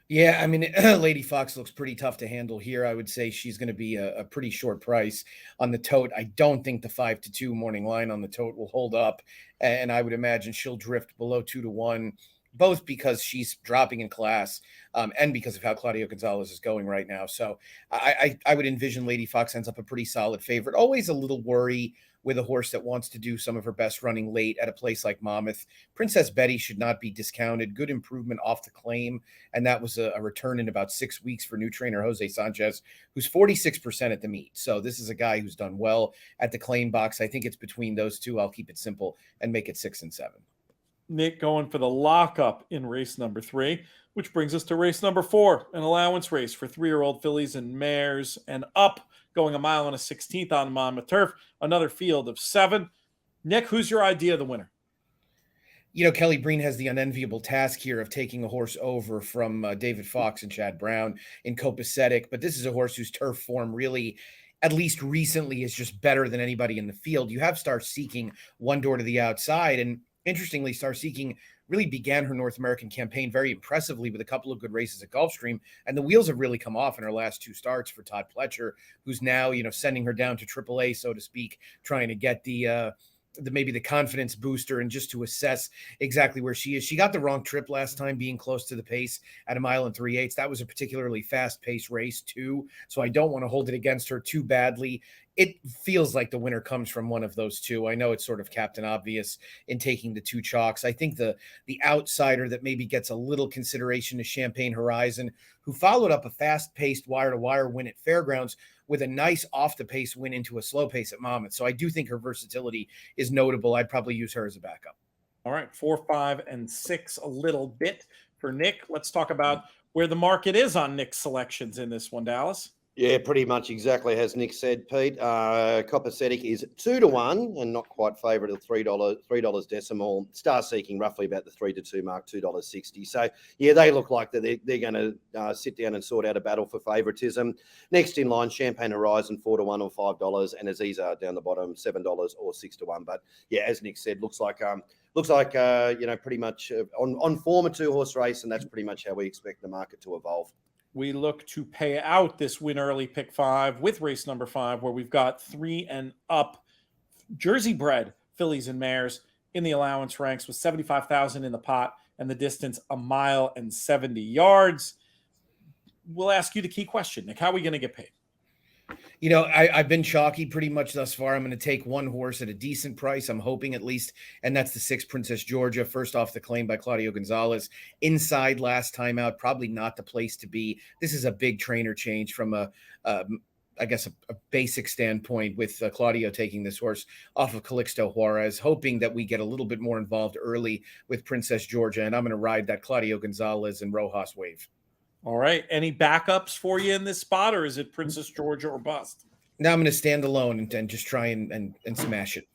Yeah, I mean, Lady Fox looks pretty tough to handle here. I would say she's going to be a pretty short price on the tote. I don't think the 5 to 2 morning line on the tote will hold up, and I would imagine she'll drift below 2 to 1, both because she's dropping in class and because of how Claudio Gonzalez is going right now. So I would envision Lady Fox ends up a pretty solid favorite. Always a little worry with a horse that wants to do some of her best running late at a place like Monmouth. Princess Betty should not be discounted. Good improvement off the claim, and that was a return in about 6 weeks for new trainer Jose Sanchez, who's 46% at the meet. So this is a guy who's done well at the claim box. I think it's between those two. I'll keep it simple and make it 6 and 7. Nick going for the lockup in race number 3, which brings us to race number 4, an allowance race for 3-year-old fillies and mares and up, going a mile and a 16th on Monmouth turf, another field of 7. Nick, who's your idea of the winner? You know, Kelly Breen has the unenviable task here of taking a horse over from David Fox and Chad Brown in Copacetic, but this is a horse whose turf form really, at least recently, is just better than anybody in the field. You have Star Seeking one door to the outside, and interestingly, Star Seeking really began her North American campaign very impressively with a couple of good races at Gulfstream, and the wheels have really come off in her last 2 starts for Todd Pletcher, who's now, sending her down to AAA, so to speak, trying to get the maybe the confidence booster and just to assess exactly where she is. She got the wrong trip last time, being close to the pace at 1 mile and 3/8. That was a particularly fast-paced race too, so I don't want to hold it against her too badly. It feels like the winner comes from one of those two. I know it's sort of Captain Obvious in taking the 2 chalks. I think the outsider that maybe gets a little consideration is Champagne Horizon, who followed up a fast-paced wire-to-wire win at Fairgrounds with a nice off-the-pace win into a slow pace at Monmouth. So I do think her versatility is notable. I'd probably use her as a backup. All right, 4, 5, and 6 a little bit for Nick. Let's talk about where the market is on Nick's selections in this one, Dallas. Yeah, pretty much exactly as Nick said, Pete. Copacetic is 2 to 1 and not quite favourite at $3 decimal. Star Seeking roughly about the 3 to 2 mark, $2.60. So yeah, they look like they're going to sit down and sort out a battle for favouritism. Next in line, Champagne Horizon 4 to 1 or $5, and Aziza down the bottom $7 or 6 to 1. But yeah, as Nick said, looks like pretty much on form a 2-horse race, and that's pretty much how we expect the market to evolve. We look to pay out this win early pick 5 with race number 5, where we've got 3 and up Jersey bred fillies and mares in the allowance ranks with 75,000 in the pot and the distance 1 mile and 70 yards. We'll ask you the key question, Nick. How are we going to get paid? I've been chalky pretty much thus far. I'm going to take one horse at a decent price, I'm hoping at least, and that's the 6 Princess Georgia, first off the claim by Claudio Gonzalez. Inside last time out, probably not the place to be. This is a big trainer change from a basic standpoint with Claudio taking this horse off of Calixto Juarez, hoping that we get a little bit more involved early with Princess Georgia, and I'm going to ride that Claudio Gonzalez and Rojas wave. All right. Any backups for you in this spot, or is it Princess Georgia or bust? Now I'm going to stand alone and just try and smash it.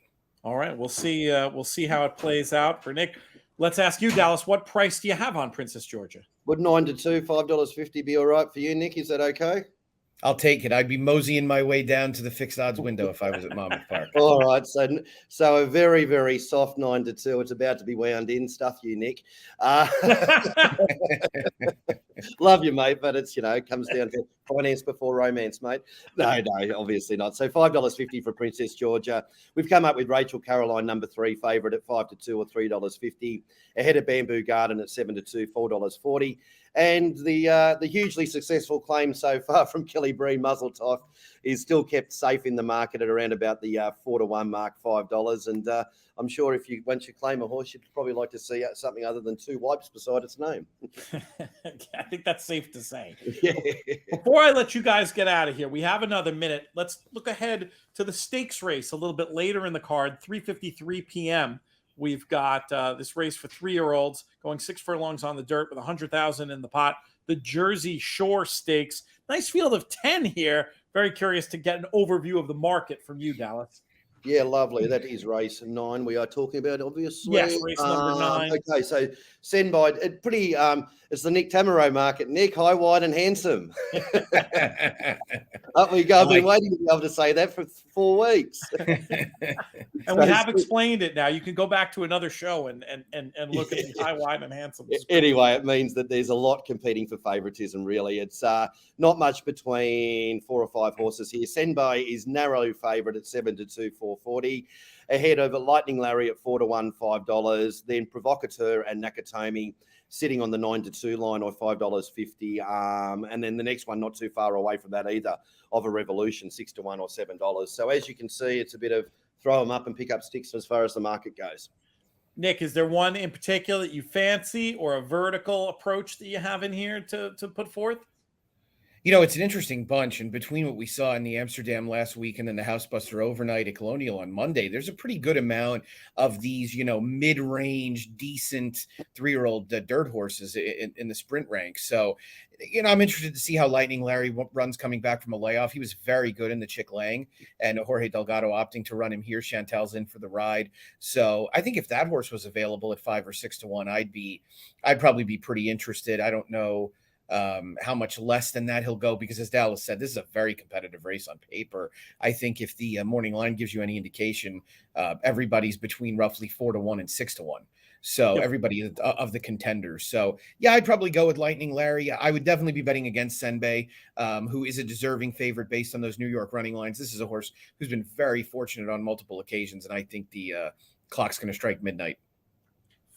All right. We'll see how it plays out for Nick. Let's ask you, Dallas, what price do you have on Princess Georgia? Would 9 to 2, $5.50 be all right for you, Nick? Is that okay? I'll take it. I'd be moseying my way down to the fixed odds window if I was at Monmouth Park. All right. So a very, very soft 9 to 2. It's about to be wound in. Stuff you, Nick. Love you, mate. But it's, it comes down to finance before romance, mate. No, obviously not. So $5.50 for Princess Georgia. We've come up with Rachel Caroline, number 3, favourite at 5 to 2 or $3.50. Ahead of Bamboo Garden at 7 to 2, $4.40. And the hugely successful claim so far from Kelly Breen, Muzzletoff, is still kept safe in the market at around about the 4 to 1 mark, $5. And I'm sure once you claim a horse, you'd probably like to see something other than 2 wipes beside its name. I think that's safe to say. Yeah. Before I let you guys get out of here, we have another minute. Let's look ahead to the stakes race a little bit later in the card, 3:53 p.m. We've got this race for 3-year-olds going 6 furlongs on the dirt with 100,000 in the pot. The Jersey Shore Stakes. Nice field of 10 here. Very curious to get an overview of the market from you, Dallas. Yeah, lovely. That is race 9 we are talking about, obviously. Yes, race number 9. Okay, so send by it pretty it's the Nick Tamaro market. Nick, high, wide, and handsome. Up we go. I've been waiting to be able to say that for 4 weeks. And we have explained it now. You can go back to another show and look at the high, wide, and handsome. Anyway, it means that there's a lot competing for favoritism, really. It's not much between 4 or 5 horses here. Senbei is narrow favourite at 7-2, 440. Ahead of Lightning Larry at 4-1, $5. Then Provocateur and Nakatomi sitting on the 9-2 line or $5.50. And then the next one, not too far away from that either, of a Revolution, 6-1 or $7. So as you can see, it's a bit of throw them up and pick up sticks as far as the market goes. Nick, is there one in particular that you fancy or a vertical approach that you have in here to put forth? You know, it's an interesting bunch. And between what we saw in the Amsterdam last week and then the Housebuster overnight at Colonial on Monday, there's a pretty good amount of these, mid-range, decent 3-year-old dirt horses in the sprint ranks. So, I'm interested to see how Lightning Larry runs coming back from a layoff. He was very good in the Chick Lang, and Jorge Delgado opting to run him here. Chantal's in for the ride. So I think if that horse was available at 5 or 6 to 1, I'd probably be pretty interested. I don't know how much less than that he'll go, because as Dallas said, this is a very competitive race on paper. I think if the morning line gives you any indication, everybody's between roughly 4 to 1 and 6 to 1. So everybody of the contenders. So yeah, I'd probably go with Lightning Larry. I would definitely be betting against Senbei, who is a deserving favorite based on those New York running lines. This is a horse who's been very fortunate on multiple occasions, and I think the clock's going to strike midnight.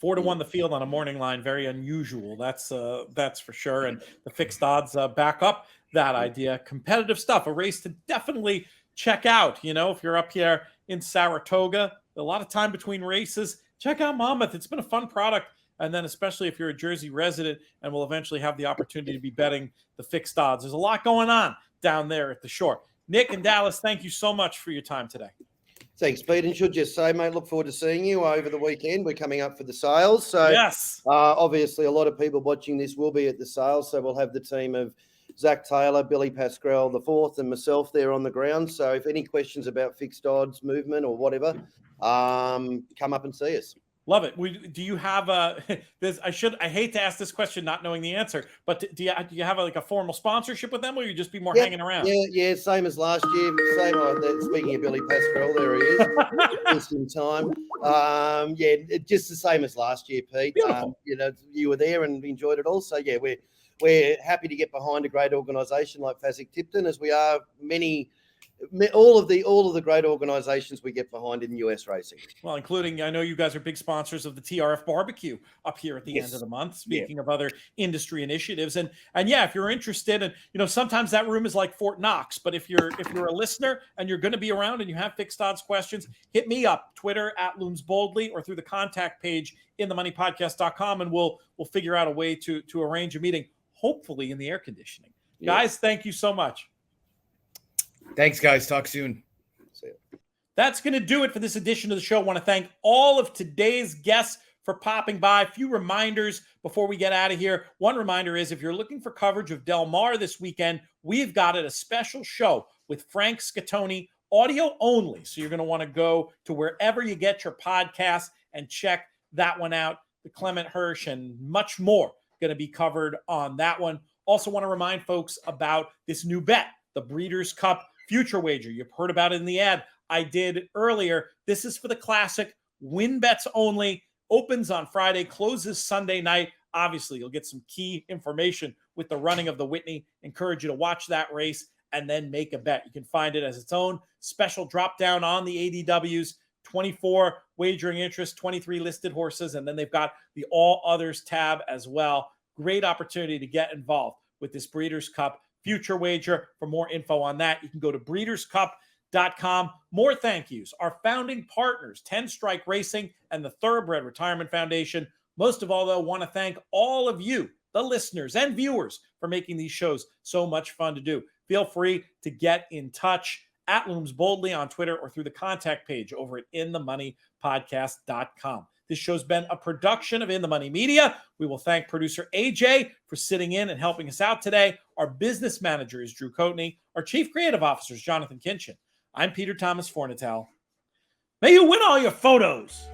4 to 1 the field on a morning line, very unusual. That's for sure. And the fixed odds back up that idea. Competitive stuff, a race to definitely check out. If you're up here in Saratoga, a lot of time between races, check out Monmouth. It's been a fun product. And then especially if you're a Jersey resident and will eventually have the opportunity to be betting the fixed odds. There's a lot going on down there at the shore. Nick and Dallas, thank you so much for your time today. Thanks, Pete. And should just say, mate, look forward to seeing you over the weekend. We're coming up for the sales. So yes, obviously a lot of people watching this will be at the sales. So we'll have the team of Zach Taylor, Billy Pasquale the fourth, and myself there on the ground. So if any questions about fixed odds movement or whatever, come up and see us. Love it. Do you have this? I hate to ask this question not knowing the answer, but do you have a formal sponsorship with them, or you just be more hanging around? Yeah, same as last year. Speaking of Billy Pasquale, there he is. Just in time. Just the same as last year, Pete. You were there and enjoyed it all. So yeah, we're happy to get behind a great organisation like Fasig Tipton, as we are all of the great organizations we get behind in US racing. Well, including, I know you guys are big sponsors of the TRF barbecue up here at the end of the month, speaking of other industry initiatives. And yeah, if you're interested, and sometimes that room is like Fort Knox, but if you're a listener and you're going to be around and you have fixed odds questions, hit me up, Twitter @LoomsBoldly, or through the contact page in themoneypodcast.com, and we'll figure out a way to arrange a meeting, hopefully in the air conditioning. Guys, thank you so much. Thanks, guys. Talk soon. See you. That's going to do it for this edition of the show. I want to thank all of today's guests for popping by. A few reminders before we get out of here. One reminder is if you're looking for coverage of Del Mar this weekend, we've got a special show with Frank Scattoni, audio only. So you're going to want to go to wherever you get your podcasts and check that one out. The Clement Hirsch and much more going to be covered on that one. Also want to remind folks about this new bet, the Breeders' Cup Future Wager. You've heard about it in the ad I did earlier. This is for the classic, win bets only, opens on Friday, closes Sunday night. Obviously, you'll get some key information with the running of the Whitney. Encourage you to watch that race and then make a bet. You can find it as its own special drop down on the ADWs, 24 wagering interest, 23 listed horses, and then they've got the All Others tab as well. Great opportunity to get involved with this Breeders' Cup Future Wager. For more info on that, you can go to breederscup.com. More thank yous. Our founding partners, 10 Strike Racing and the Thoroughbred Retirement Foundation. Most of all, though, want to thank all of you, the listeners and viewers, for making these shows so much fun to do. Feel free to get in touch @LoomsBoldly on Twitter or through the contact page over at inthemoneypodcast.com. This show's been a production of In the Money Media. We will thank producer AJ for sitting in and helping us out today. Our business manager is Drew Coatney. Our chief creative officer is Jonathan Kinchin. I'm Peter Thomas Fornatel. May you win all your photos.